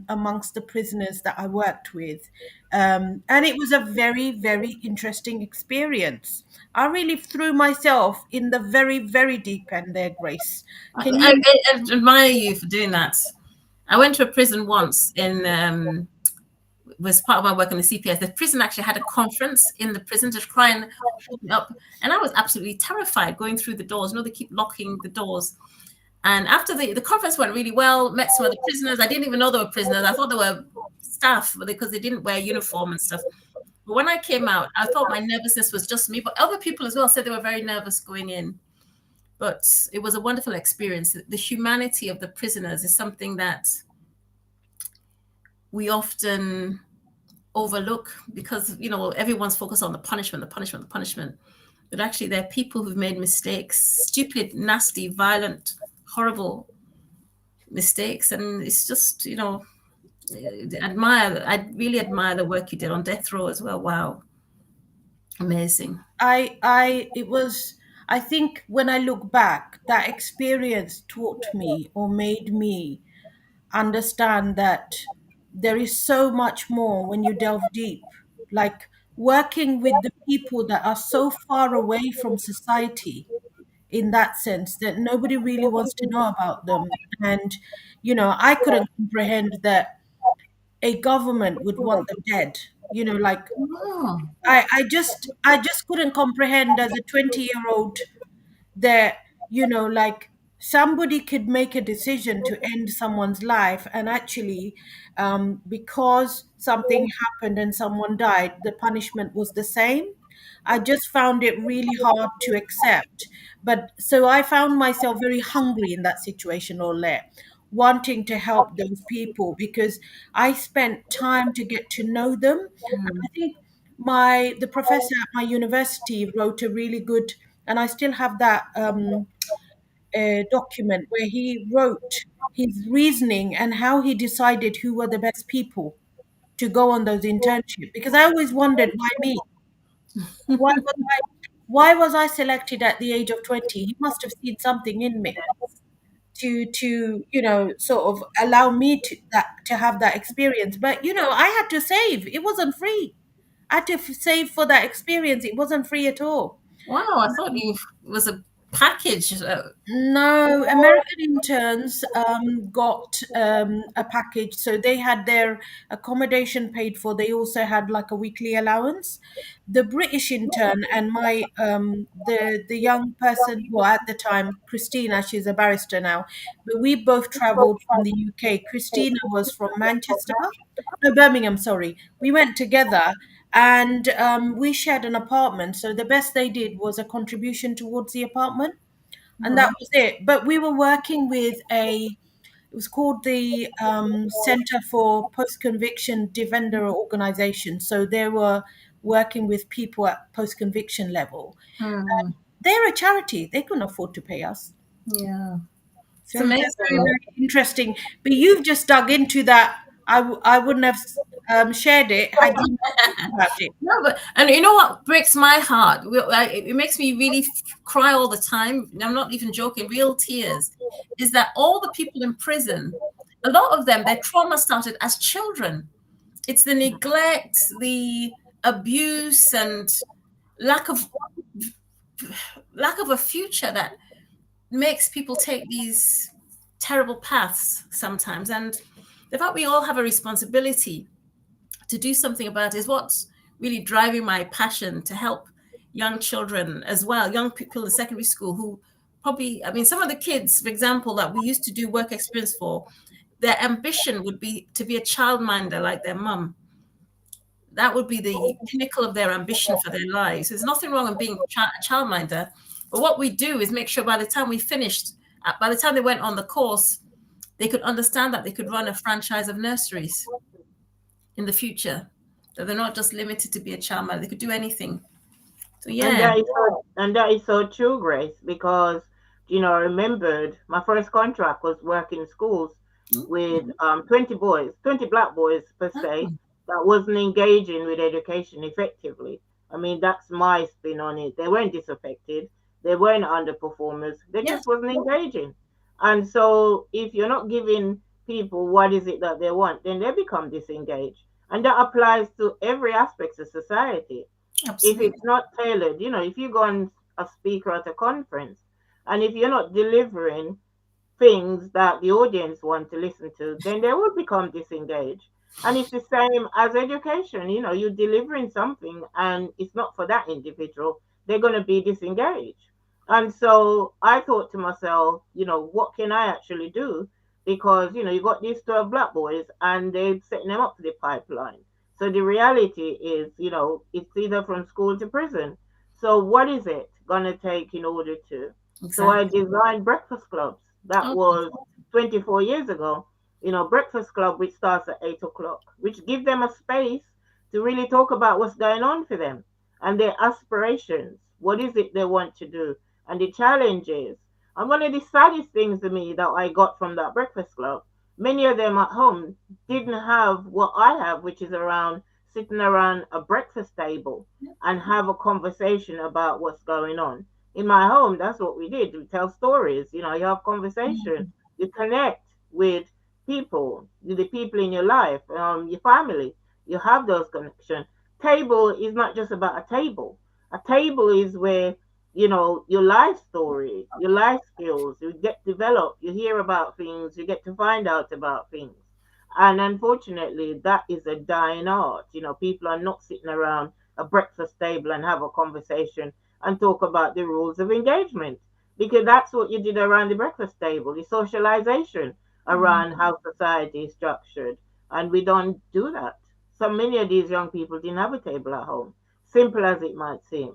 amongst the prisoners that I worked with. And it was a very, very interesting experience. I really threw myself in the very, very deep end there, Grace. Can you? I admire you for doing that. I went to a prison once in was part of my work in the CPS. The prison actually had a conference in the prison to try and open up, and I was absolutely terrified going through the doors. You know, they keep locking the doors. And after the conference went really well, met some of the prisoners. I didn't even know they were prisoners. I thought they were staff because they didn't wear uniform and stuff. But when I came out, I thought my nervousness was just me, but other people as well said they were very nervous going in. But it was a wonderful experience. The humanity of the prisoners is something that we often overlook because, you know, everyone's focused on the punishment, the punishment, the punishment. But actually, there are people who've made mistakes, stupid, nasty, violent, horrible mistakes. And it's just, you know, I really admire the work you did on death row as well. Wow. Amazing. I think when I look back, that experience taught me or made me understand that there is so much more when you delve deep. Like working with the people that are so far away from society in that sense that nobody really wants to know about them. And, you know, I couldn't comprehend that a government would want them dead. You know, like Oh, I just couldn't comprehend as a 20-year-old that, you know, like somebody could make a decision to end someone's life, and actually because something happened and someone died, the punishment was the same. I just found it really hard to accept. But so I found myself very hungry in that situation, or wanting to help those people because I spent time to get to know them. And I think the professor at my university wrote a really good, and I still have that document where he wrote his reasoning and how he decided who were the best people to go on those internships. Because I always wondered, why me? Why was I? Why was I selected at the age of 20? He must have seen something in me to you know, sort of allow me to have that experience. But you know, I had to save. It wasn't free. I had to save for that experience. It wasn't free at all. wow. I thought it was a package. No, American interns got a package, so they had their accommodation paid for. They also had like a weekly allowance. The British intern and my the young person, well at the time, Christina, she's a barrister now, but we both travelled from the UK. Christina was from Manchester, no Birmingham, sorry. We went together and we shared an apartment. So the best they did was a contribution towards the apartment, and that was it. But we were working with it was called the Center for Post Conviction Defender Organization. So they were working with people at post conviction level. Hmm. They're a charity, they couldn't afford to pay us. Yeah. It's So yeah, very, amazing. very interesting. But you've just dug into that. I wouldn't have shared it had you not talked about it. No, but and you know what breaks my heart? It makes me really cry all the time. I'm not even joking. Real tears. Is that all the people in prison? A lot of them, their trauma started as children. It's the neglect, the abuse, and lack of lack of a future that makes people take these terrible paths sometimes. And the fact we all have a responsibility to do something about it is what's really driving my passion to help young children as well, young people in secondary school who probably, I mean, some of the kids, for example, that we used to do work experience for, their ambition would be to be a childminder like their mum. That would be the pinnacle of their ambition for their lives. There's nothing wrong with being a childminder, but what we do is make sure by the time we finished, by the time they went on the course, they could understand that they could run a franchise of nurseries in the future, that they're not just limited to be a childminder, they could do anything. So And yeah. that is so true, Grace, because I remembered my first contract was working in schools with 20 boys, 20 black boys per se, that wasn't engaging with education effectively. I mean, that's my spin on it. They weren't disaffected, they weren't underperformers, they Yes. just wasn't engaging. And so if you're not giving people what is it that they want, then they become disengaged. And that applies to every aspect of society. If Absolutely. it's not tailored, if you go on a speaker at a conference and if you're not delivering things that the audience want to listen to, then they will become disengaged. And it's the same as education. You're delivering something and it's not for that individual, they're going to be disengaged. And so I thought to myself, what can I actually do? Because, you got these 12 black boys and they're setting them up for the pipeline. So the reality is, it's either from school to prison. So what is it going to take in order to? So I Exactly. designed breakfast clubs. That Oh, was 24 years ago. Breakfast club, which starts at 8 o'clock, which give them a space to really talk about what's going on for them and their aspirations. What is it they want to do? And the challenges. And one of the saddest things to me that I got from that breakfast club, many of them at home didn't have what I have, which is around sitting around a breakfast table and have a conversation about what's going on. In my home, that's what we did. We tell stories, you have conversation, you connect with people, the people in your life, your family. You have those connections. Table is not just about a table. A table is where your life story, your life skills, you get developed. You hear about things, you get to find out about things. And unfortunately, that is a dying art. People are not sitting around a breakfast table and have a conversation and talk about the rules of engagement because that's what you did around the breakfast table, the socialization around how society is structured. And we don't do that. So many of these young people didn't have a table at home, simple as it might seem.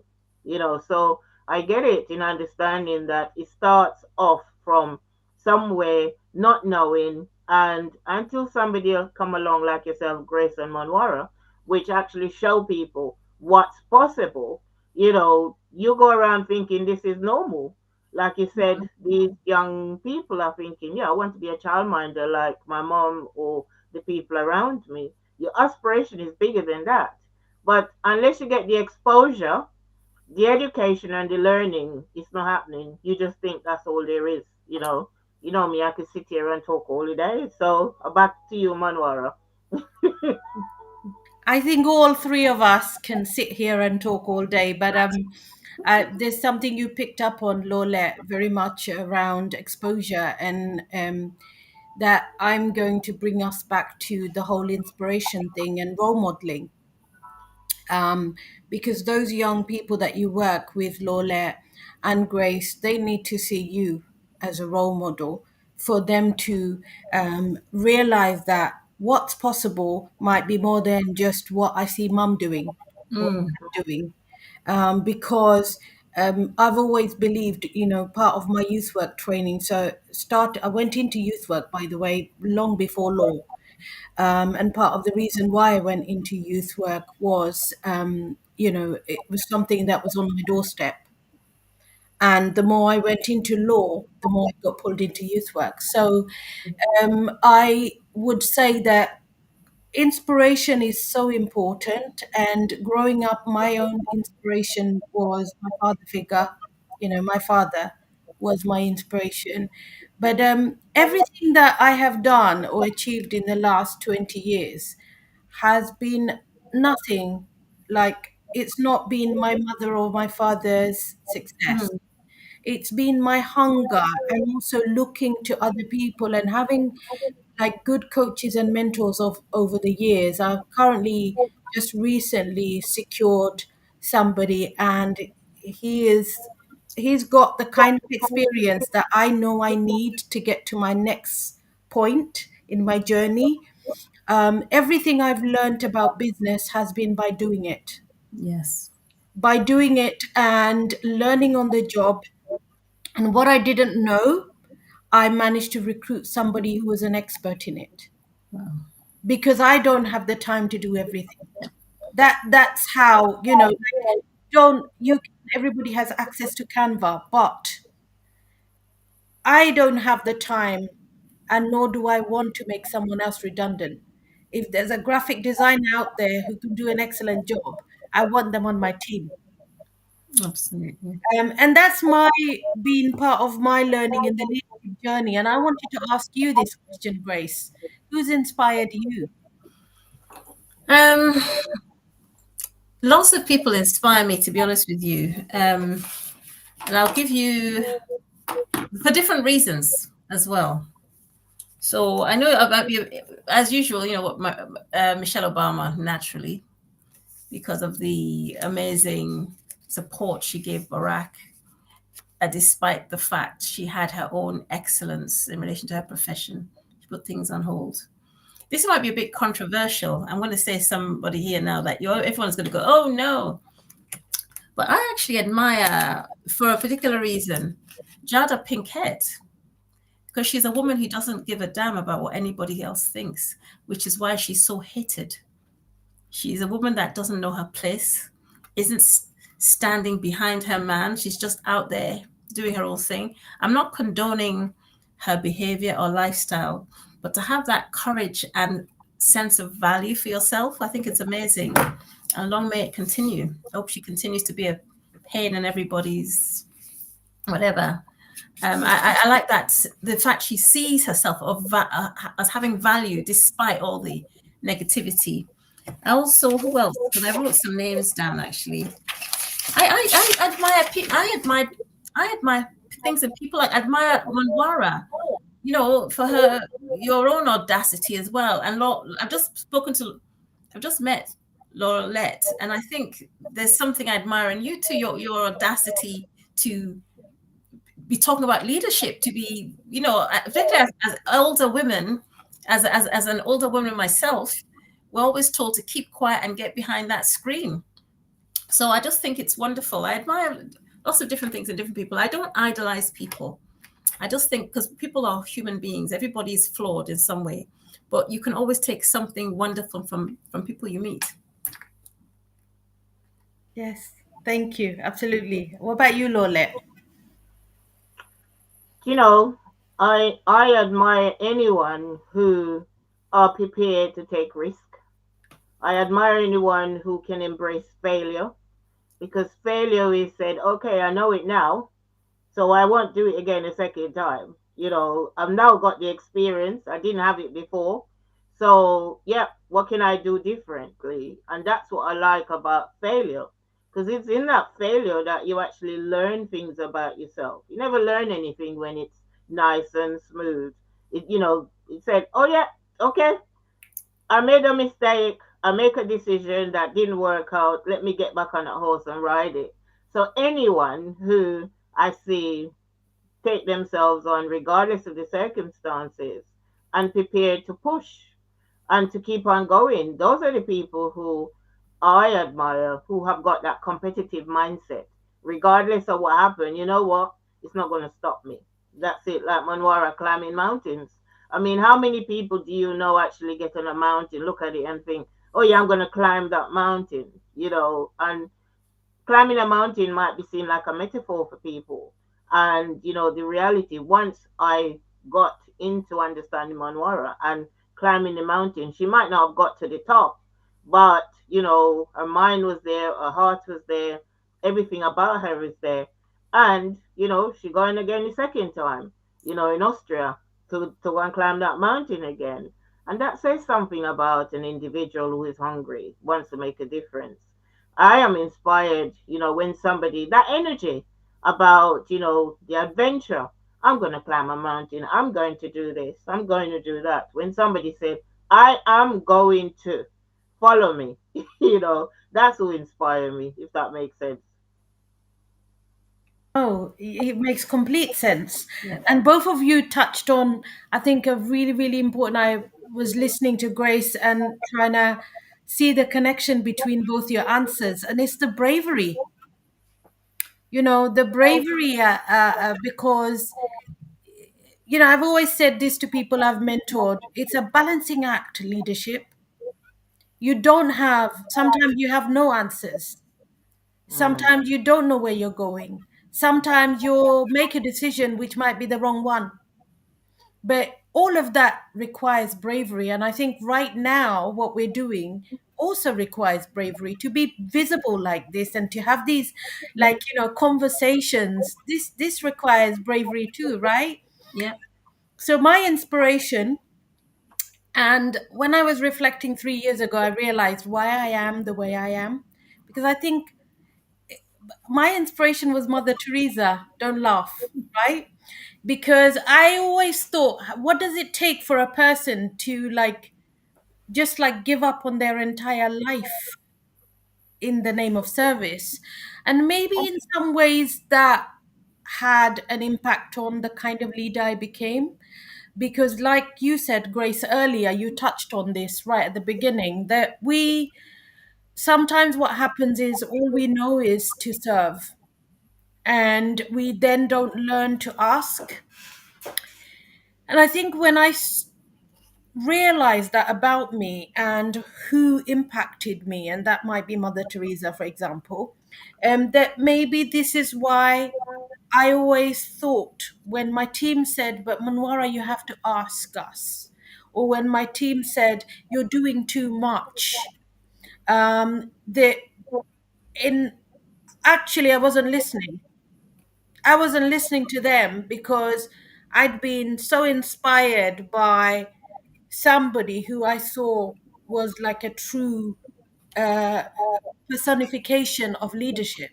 So I get it in understanding that it starts off from somewhere not knowing, and until somebody else come along like yourself, Grace and Monwara, which actually show people what's possible, you go around thinking this is normal. Like you said, these young people are thinking, yeah, I want to be a childminder like my mom or the people around me. Your aspiration is bigger than that. But unless you get the exposure, the education and the learning is not happening. You just think that's all there is. Me, I could sit here and talk all the day. So back to you, Manwara. I think all three of us can sit here and talk all day, but there's something you picked up on, Lorlett, very much around exposure, and that I'm going to bring us back to the whole inspiration thing and role modeling. um, because those young people that you work with, Lorlett and Grace, they need to see you as a role model for them to realize that what's possible might be more than just what I see mum doing or dad doing. Because I've always believed, part of my youth work training. So I went into youth work, by the way, long before law. And part of the reason why I went into youth work was, it was something that was on my doorstep. And the more I went into law, the more I got pulled into youth work. So I would say that inspiration is so important. And growing up, my own inspiration was my father figure. My father was my inspiration. But everything that I have done or achieved in the last 20 years has been nothing like, it's not been my mother or my father's success. It's been my hunger and also looking to other people and having like good coaches and mentors of over the years. I've currently just recently secured somebody, and he's got the kind of experience that I know I need to get to my next point in my journey. Everything I've learned about business has been yes. by doing it and learning on the job. And what I didn't know, I managed to recruit somebody who was an expert in it, Wow. because I don't have the time to do everything. That's how, don't you everybody has access to Canva, but I don't have the time, and nor do I want to make someone else redundant. If there's a graphic designer out there who can do an excellent job, I want them on my team. Absolutely. And that's my being part of my learning in the leadership journey. And I wanted to ask you this question, Grace. Who's inspired you? Um, Lots of people inspire me, to be honest with you. And I'll give you for different reasons as well. So I know about you, as usual. You know what, Michelle Obama, naturally, because of the amazing support she gave Barack, despite the fact she had her own excellence in relation to her profession. She put things on hold. This might be a bit controversial. I'm going to say somebody here now that everyone's going to go, oh no. But I actually admire, for a particular reason, Jada Pinkett, because she's a woman who doesn't give a damn about what anybody else thinks, which is why she's so hated. She's a woman that doesn't know her place, isn't standing behind her man. She's just out there doing her own thing. I'm not condoning her behavior or lifestyle, but to have that courage and sense of value for yourself, I think it's amazing. And long may it continue. I hope she continues to be a pain in everybody's whatever. I like that, the fact she sees herself as having value despite all the negativity. Also, who else? Because I wrote some names down actually. I admire people. I admire things in people. I admire Monwara. You know, for her your own audacity as well. And I've just met Lorlett, and I think there's something I admire in you too. Your audacity to be talking about leadership, to be, particularly as older women, as an older woman myself, we're always told to keep quiet and get behind that screen. So I just think it's wonderful. I admire lots of different things in different people. I don't idolize people. I just think, because people are human beings, everybody is flawed in some way, but you can always take something wonderful from people you meet. Yes, thank you. Absolutely. What about you, Lorlett? You know, I admire anyone who are prepared to take risk. I admire anyone who can embrace failure, because failure is said, okay, I know it now, so I won't do it again a second time. I've now got the experience. I didn't have it before. So, yeah, what can I do differently? And that's what I like about failure. Because it's in that failure that you actually learn things about yourself. You never learn anything when it's nice and smooth. It said, oh, yeah, okay, I made a mistake. I make a decision that didn't work out. Let me get back on that horse and ride it. So anyone who I see take themselves on, regardless of the circumstances, and prepared to push and to keep on going, those are the people who I admire, who have got that competitive mindset. Regardless of what happened, you know what? It's not going to stop me. That's it. Like Monwara climbing mountains. I mean, how many people do you know actually get on a mountain, look at it, and think, oh, yeah, I'm going to climb that mountain, And climbing a mountain might be seen like a metaphor for people. And, the reality, once I got into understanding Monwara and climbing the mountain, she might not have got to the top, but, her mind was there, her heart was there, everything about her is there. And, she going again the second time, in Austria to go and climb that mountain again. And that says something about an individual who is hungry, wants to make a difference. I am inspired, when somebody, that energy about, the adventure. I'm going to climb a mountain. I'm going to do this. I'm going to do that. When somebody said, I am going to follow me, that's who inspire me, if that makes sense. Oh, it makes complete sense. Yeah. And both of you touched on, I think, a really, really important. I was listening to Grace and trying to see the connection between both your answers, and it's the bravery. The bravery, because, I've always said this to people I've mentored. It's a balancing act, leadership. You don't have, sometimes you have no answers. Mm. Sometimes you don't know where you're going. Sometimes you'll make a decision which might be the wrong one. But all of that requires bravery. And I think right now, what we're doing also requires bravery to be visible like this and to have these, like, conversations. This requires bravery too, right? Yeah. So my inspiration, and when I was reflecting 3 years ago, I realized why I am the way I am. Because I think my inspiration was Mother Teresa. Don't laugh, right? Because I always thought, what does it take for a person to like just like give up on their entire life in the name of service? And maybe in some ways that had an impact on the kind of leader I became. Because, like you said, Grace, earlier, you touched on this right at the beginning, that we sometimes what happens is all we know is to serve, and we then don't learn to ask. And I think when realized that about me and who impacted me, and that might be Mother Teresa, for example, that maybe this is why I always thought when my team said, but Monwara, you have to ask us, or when my team said, you're doing too much, that in actually I wasn't listening. I wasn't listening to them because I'd been so inspired by somebody who I saw was like a true uh, personification of leadership.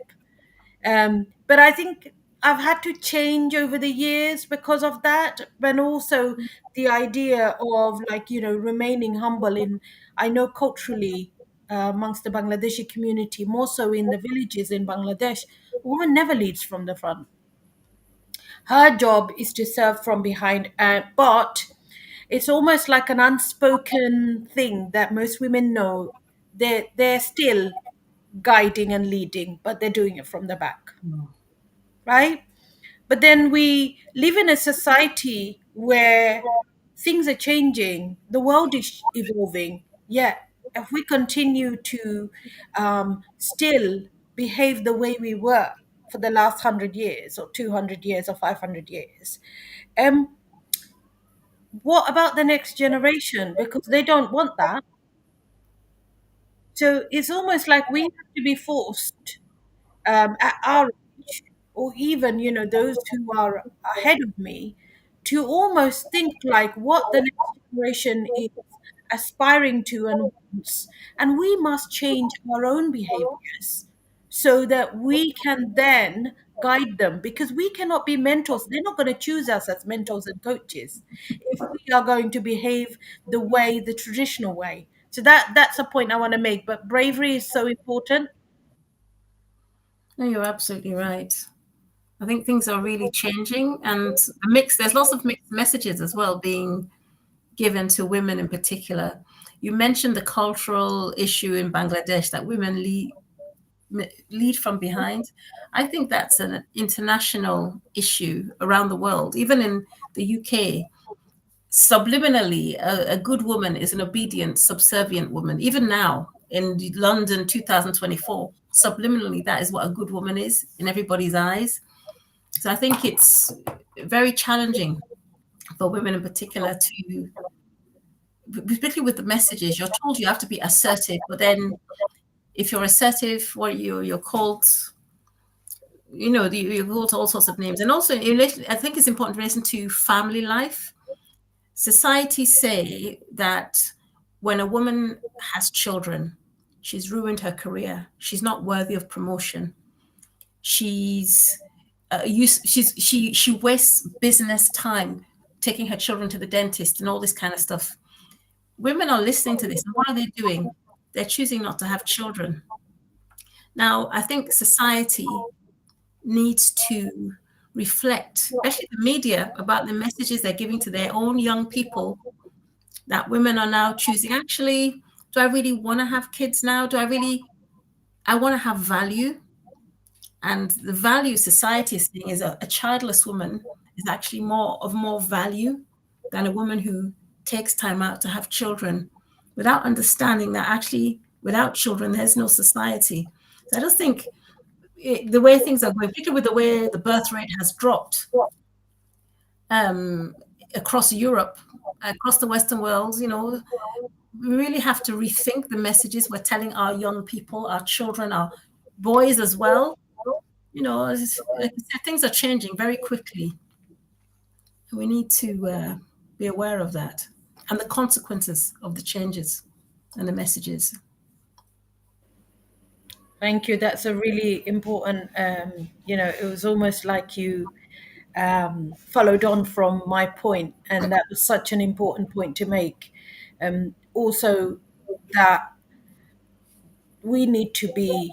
But I think I've had to change over the years because of that, but also the idea of like, remaining humble in, I know culturally, amongst the Bangladeshi community, more so in the villages in Bangladesh, a woman never leads from the front. Her job is to serve from behind, but it's almost like an unspoken thing that most women know. They're still guiding and leading, but they're doing it from the back, right? But then we live in a society where things are changing, the world is evolving. Yet, if we continue to still behave the way we were for the last 100 years, or 200 years, or 500 years, um, what about the next generation? Because they don't want that. So it's almost like we have to be forced, at our age, or even those who are ahead of me, to almost think like what the next generation is aspiring to and wants, and we must change our own behaviors so that we can then guide them, because we cannot be mentors. They're not going to choose us as mentors and coaches if we are going to behave the traditional way. So that's a point I want to make. But bravery is so important. No, you're absolutely right. I think things are really changing, and there's lots of mixed messages as well being given to women in particular. You mentioned the cultural issue in Bangladesh that women lead from behind. I think that's an international issue around the world. Even in the UK, subliminally, a good woman is an obedient, subservient woman. Even now in London 2024, subliminally, that is what a good woman is in everybody's eyes. So I think it's very challenging for women in particular to, particularly with the messages, you're told you have to be assertive, but then if you're assertive, you're called, you're called all sorts of names. And also, I think it's important to listen to family life. Society say that when a woman has children, she's ruined her career. She's not worthy of promotion. She's she wastes business time taking her children to the dentist and all this kind of stuff. Women are listening to this, and what are they doing? They're choosing not to have children. Now, I think society needs to reflect, especially the media, about the messages they're giving to their own young people, that women are now choosing, actually, do I really want to have kids now? I want to have value. And the value society is seeing is a childless woman is actually more value than a woman who takes time out to have children, without understanding that actually without children there's no society. So I just think the way things are going, particularly with the way the birth rate has dropped across Europe, across the Western world, we really have to rethink the messages we're telling our young people, our children, our boys as well. Like I said, things are changing very quickly. We need to be aware of that and the consequences of the changes and the messages. Thank you. That's a really important, it was almost like you followed on from my point, and that was such an important point to make. Also, that we need to be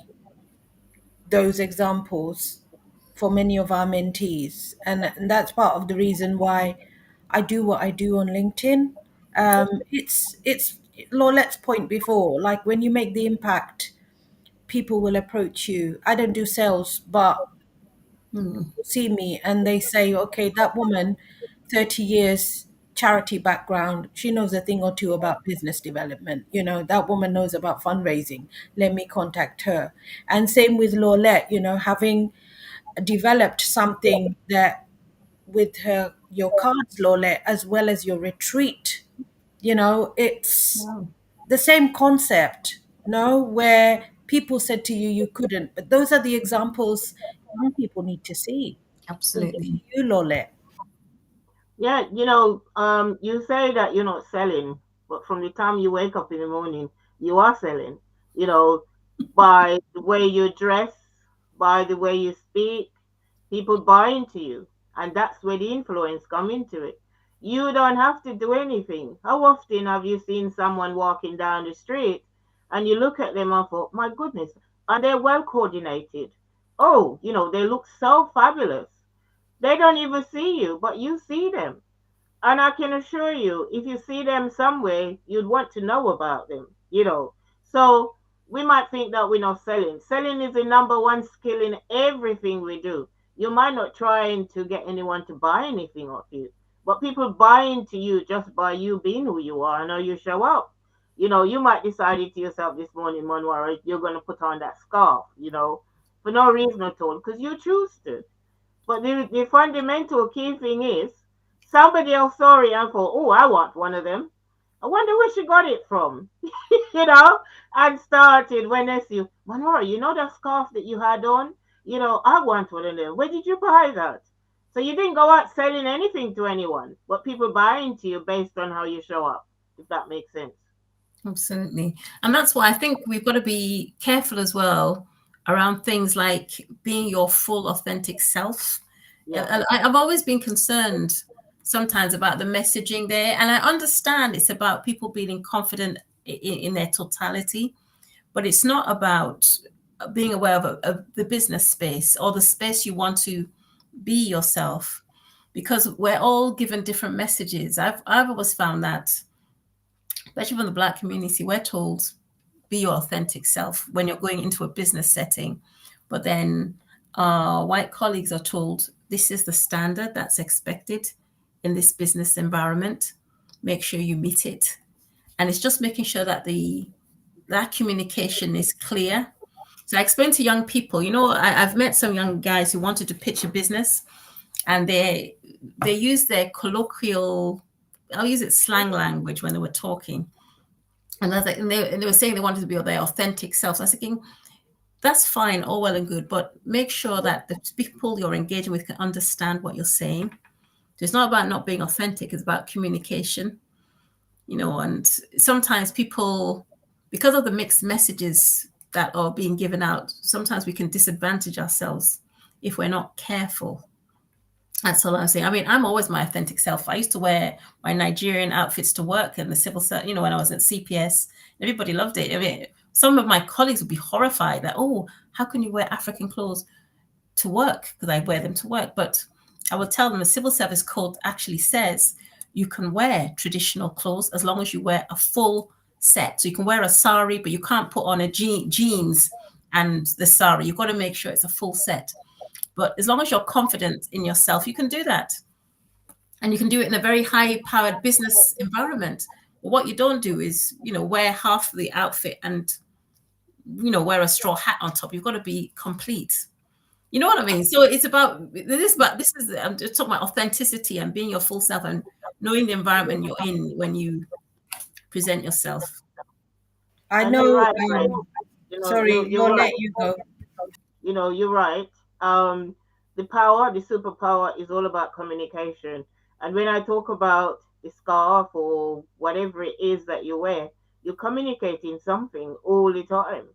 those examples for many of our mentees, and that's part of the reason why I do what I do on LinkedIn. It's Lorlett's point before, like when you make the impact, people will approach you. I don't do sales, but Mm, people see me and they say, okay, that woman, 30 years charity background, she knows a thing or two about business development. That woman knows about fundraising. Let me contact her. And same with Lorlett, having developed something that with your cards, Lorlett, as well as your retreat, it's yeah, the same concept, no, where people said to you you couldn't. But those are the examples young people need to see, absolutely. including you, Lole. Yeah, you say that you're not selling, but from the time you wake up in the morning, you are selling, you know, by the way you dress, by the way you speak, people buy into you. And that's where the influence come into it. You don't have to do anything. How often have you seen someone walking down the street and you look at them and thought, my goodness, are they well coordinated? Oh, they look so fabulous. They don't even see you, but you see them. And I can assure you, if you see them somewhere, you'd want to know about them. So we might think that we're not selling. Selling is the number one skill in everything we do. You might not trying to get anyone to buy anything off you, but people buy into you just by you being who you are and how you show up. You might decide to yourself this morning, Monwara, you're going to put on that scarf, for no reason at all, because you choose to. But the fundamental key thing is somebody else saw it and thought, oh, I want one of them. I wonder where she got it from, you know, and started when they see, Manora, that scarf that you had on? I want one of them. Where did you buy that? So you didn't go out selling anything to anyone, but people buy into you based on how you show up, if that makes sense. Absolutely. And that's why I think we've got to be careful as well around things like being your full authentic self. Yeah. I've always been concerned sometimes about the messaging there. And I understand it's about people being confident in their totality, but it's not about being aware of the business space or the space you want to be yourself, because we're all given different messages. I've always found that, especially from the Black community, we're told be your authentic self when you're going into a business setting. But then white colleagues are told this is the standard that's expected in this business environment. Make sure you meet it. And it's just making sure that that communication is clear. So I explain to young people, I've met some young guys who wanted to pitch a business, and they use their colloquial, I'll use it, slang language when they were talking. And they were saying they wanted to be their authentic selves. I was thinking, that's fine, all well and good, but make sure that the people you're engaging with can understand what you're saying. So it's not about not being authentic, it's about communication, and sometimes people, because of the mixed messages that are being given out, sometimes we can disadvantage ourselves if we're not careful. That's all I'm saying. I mean, I'm always my authentic self. I used to wear my Nigerian outfits to work and the civil service, when I was at CPS. Everybody loved it. I mean, some of my colleagues would be horrified that, oh, how can you wear African clothes to work? Because I wear them to work. But I would tell them the civil service code actually says you can wear traditional clothes as long as you wear a full set. So you can wear a sari, but you can't put on a jeans and the sari. You've got to make sure it's a full set. But as long as you're confident in yourself, you can do that. And you can do it in a very high-powered business environment. But what you don't do is, wear half the outfit and, wear a straw hat on top. You've got to be complete. You know what I mean? So it's about this, but this is, I'm just talking about authenticity and being your full self and knowing the environment you're in when you present yourself. I And you're know. right, right? Sorry, You're Lole, right. you go. You're right. The superpower is all about communication. And when I talk about the scarf or whatever it is that you wear, you're communicating something all the time.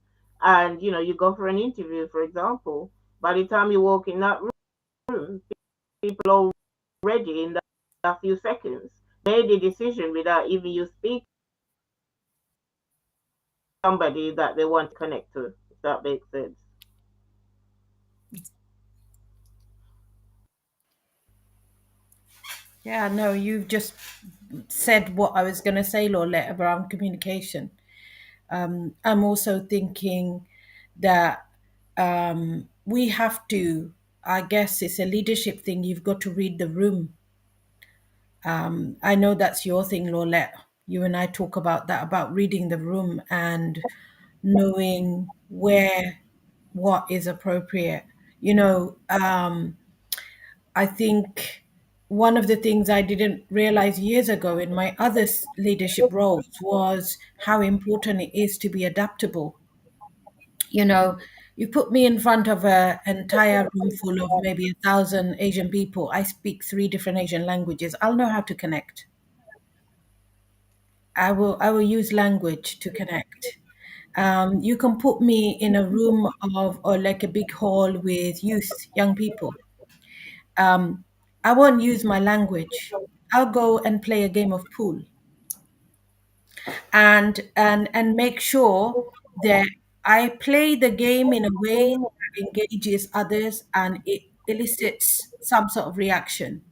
and you go for an interview, for example. By the time you walk in that room, people already in that few seconds made the decision without even you speak somebody that they want to connect to, if that makes sense. Yeah, no, you've just said what I was going to say, Lorlett, around communication. I'm also thinking that we have to, I guess it's a leadership thing, you've got to read the room. I know that's your thing, Lorlett. You and I talk about that, about reading the room and knowing where what is appropriate. You know, I think one of the things I didn't realize years ago in my other leadership roles was how important it is to be adaptable. You know, you put me in front of an entire room full of maybe 1,000 Asian people. I speak three different Asian languages. I'll know how to connect. I will use language to connect. You can put me in a room of or like a big hall with youth, young people. Um, I won't use my language. I'll go and play a game of pool and make sure that I play the game in a way that engages others and it elicits some sort of reaction.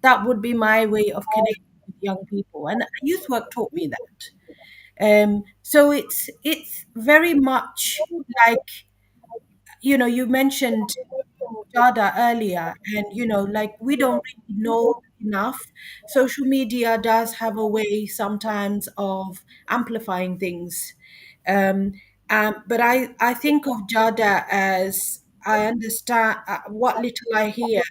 That would be my way of connecting with young people, and youth work taught me that. So it's very much like, you mentioned Jada earlier, and like, we don't really know enough. Social media does have a way sometimes of amplifying things. Um, but I think of Jada as, I understand what little I hear.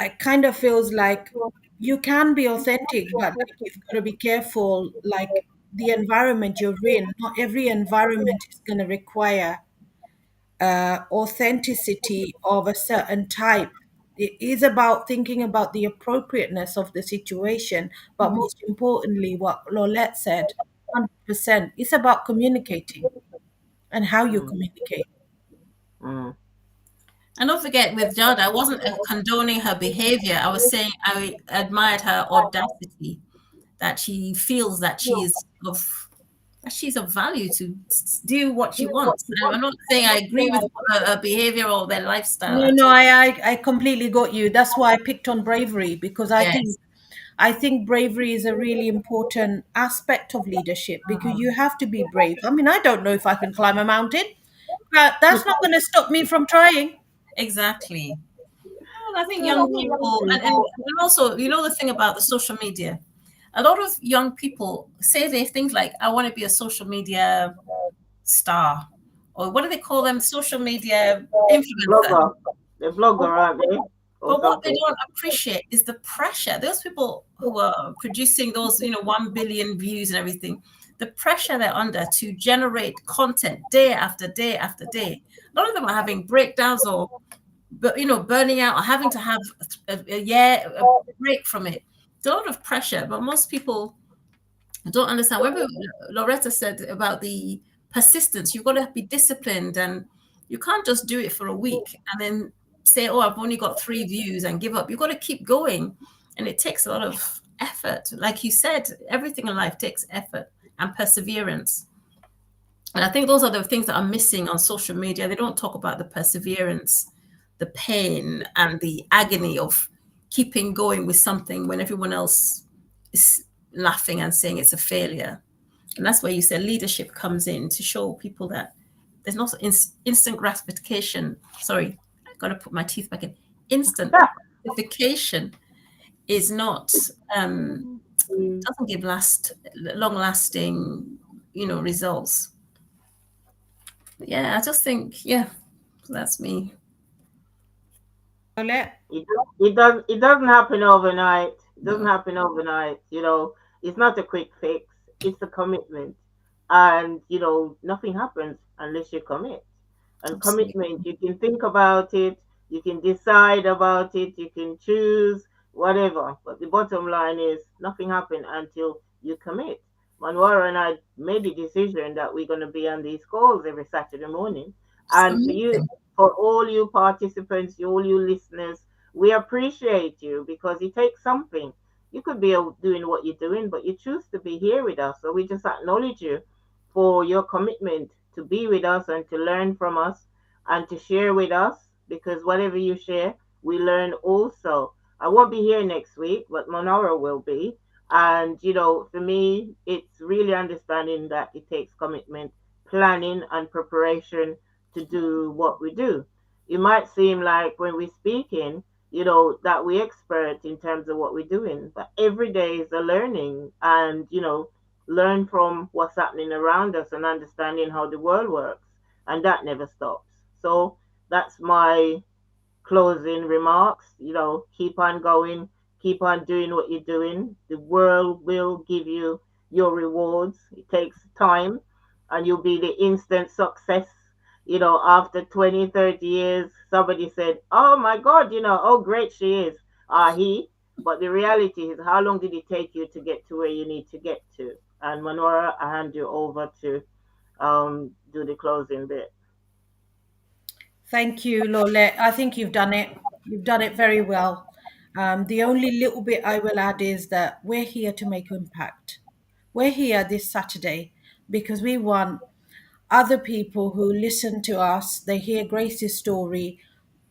It kind of feels like you can be authentic, but like, you've got to be careful, like the environment you're in. Not every environment is going to require authenticity of a certain type. It is about thinking about the appropriateness of the situation, but most importantly, what Lorlett said, 100%, it's about communicating and how you Mm, communicate. mm, And don't forget, with Jada, I wasn't condoning her behavior. I was saying I admired her audacity, that she feels that she's of value to do what she wants. I'm not saying I agree with her behavior or their lifestyle No, at no, all. I completely got you. That's why I picked on bravery, because Yes. I think bravery is a really important aspect of leadership, because you have to be brave. I mean, I don't know if I can climb a mountain, but that's not going to stop me from trying. Exactly. Well, I think young people, and also, the thing about the social media, a lot of young people say they think like, I want to be a social media star, or what do they call them? Social media influencer. blogger. The blogger, aren't they? Or But what they something. don't appreciate is the pressure. Those people who are producing those, 1 billion views and everything, the pressure they're under to generate content day after day after day. A lot of them are having breakdowns or, but burning out or having to have a break from it. It's a lot of pressure, but most people don't understand. Remember, Loretta said about the persistence. You've got to be disciplined, and you can't just do it for a week and then say, "Oh, I've only got 3 views," and give up. You've got to keep going, and it takes a lot of effort. Like you said, everything in life takes effort and perseverance. And I think those are the things that are missing on social media. They don't talk about the perseverance, the pain, and the agony of keeping going with something when everyone else is laughing and saying it's a failure. And that's where you say leadership comes in to show people that there's not instant gratification. Sorry, I got to put my teeth back in. Instant gratification is not doesn't give long lasting results. Yeah, I just think, yeah, that's me. Lorlett? It doesn't happen overnight. It doesn't happen overnight. It's not a quick fix. It's a commitment, and nothing happens unless you commit. And Absolutely. commitment, you can think about it, you can decide about it, you can choose whatever. But the bottom line is nothing happens until you commit. Monwara and I made the decision that we're going to be on these calls every Saturday morning. It's And for you, amazing. for all you participants, all you listeners, we appreciate you because it takes something. You could be out doing what you're doing, but you choose to be here with us. So we just acknowledge you for your commitment to be with us and to learn from us and to share with us because whatever you share, we learn also. I won't be here next week, but Monora will be. And, for me, it's really understanding that it takes commitment, planning, and preparation to do what we do. It might seem like when we're speaking, that we're expert in terms of what we're doing, but every day is a learning and, learn from what's happening around us and understanding how the world works. And that never stops. So that's my closing remarks. Keep on going, keep on doing what you're doing. The world will give you your rewards. It takes time, and you'll be the instant success. After 20, 30 years, somebody said, "Oh my God, oh great she is, he." But the reality is, how long did it take you to get to where you need to get to? And Manora, I hand you over to do the closing bit. Thank you, Lorlett. I think you've done it. You've done it very well. The only little bit I will add is that we're here to make impact. We're here this Saturday because we want other people who listen to us, they hear Grace's story,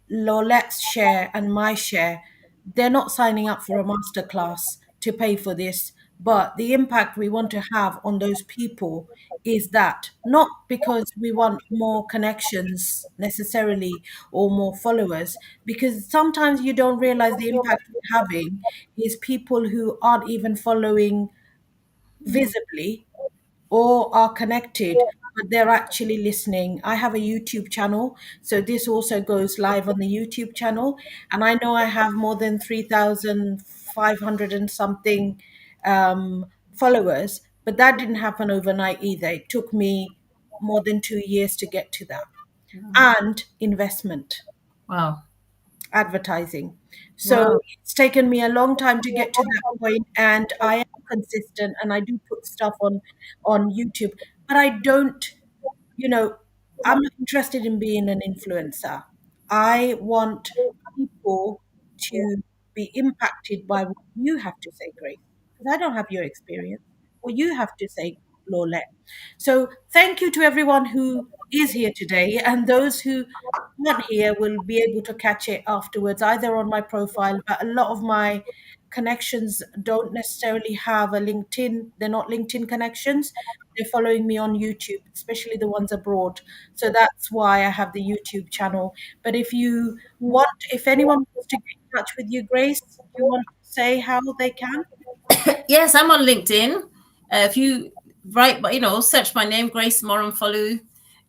Lolet's share and my share, they're not signing up for a masterclass to pay for this. But the impact we want to have on those people is that not because we want more connections necessarily or more followers, because sometimes you don't realize the impact we're having is people who aren't even following visibly or are connected, but they're actually listening. I have a YouTube channel, so this also goes live on the YouTube channel. And I know I have more than 3,500 and something followers, but that didn't happen overnight either. It took me more than 2 years to get to that. And investment, Wow. advertising. So Wow. it's taken me a long time to get to that point, and I am consistent and I do put stuff on YouTube, but I don't, you know, I'm not interested in being an influencer. I want people to be impacted by what you have to say, Grace, because I don't have your experience. What you have to say, Lorlette. So thank you to everyone who is here today, and those who aren't here will be able to catch it afterwards, either on my profile, but a lot of my connections don't necessarily have a LinkedIn. They're not LinkedIn connections. They're following me on YouTube, especially the ones abroad. So that's why I have the YouTube channel. But if anyone wants to get in touch with you, Grace, do you want to say how they can? Yes, I'm on LinkedIn. If you write, search my name, Grace Moronfo,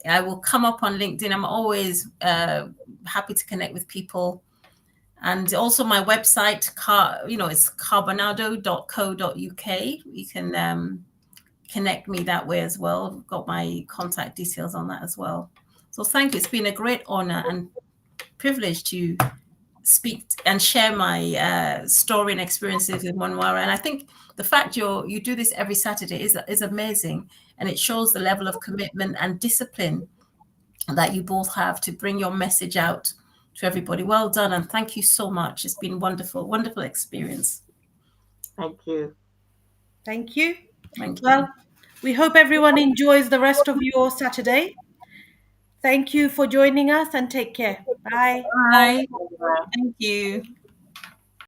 I will come up on LinkedIn. I'm always happy to connect with people. And also my website, it's carbonado.co.uk. You can connect me that way as well. I've got my contact details on that as well. So thank you. It's been a great honor and privilege to speak and share my story and experiences with Monwara. And I think the fact you do this every Saturday is amazing, and it shows the level of commitment and discipline that you both have to bring your message out to everybody. Well done, and thank you so much. It's been wonderful, wonderful experience. Thank you. Thank you. Thank you. Well, we hope everyone enjoys the rest of your Saturday. Thank you for joining us and take care. Bye. Bye. Bye. Thank you.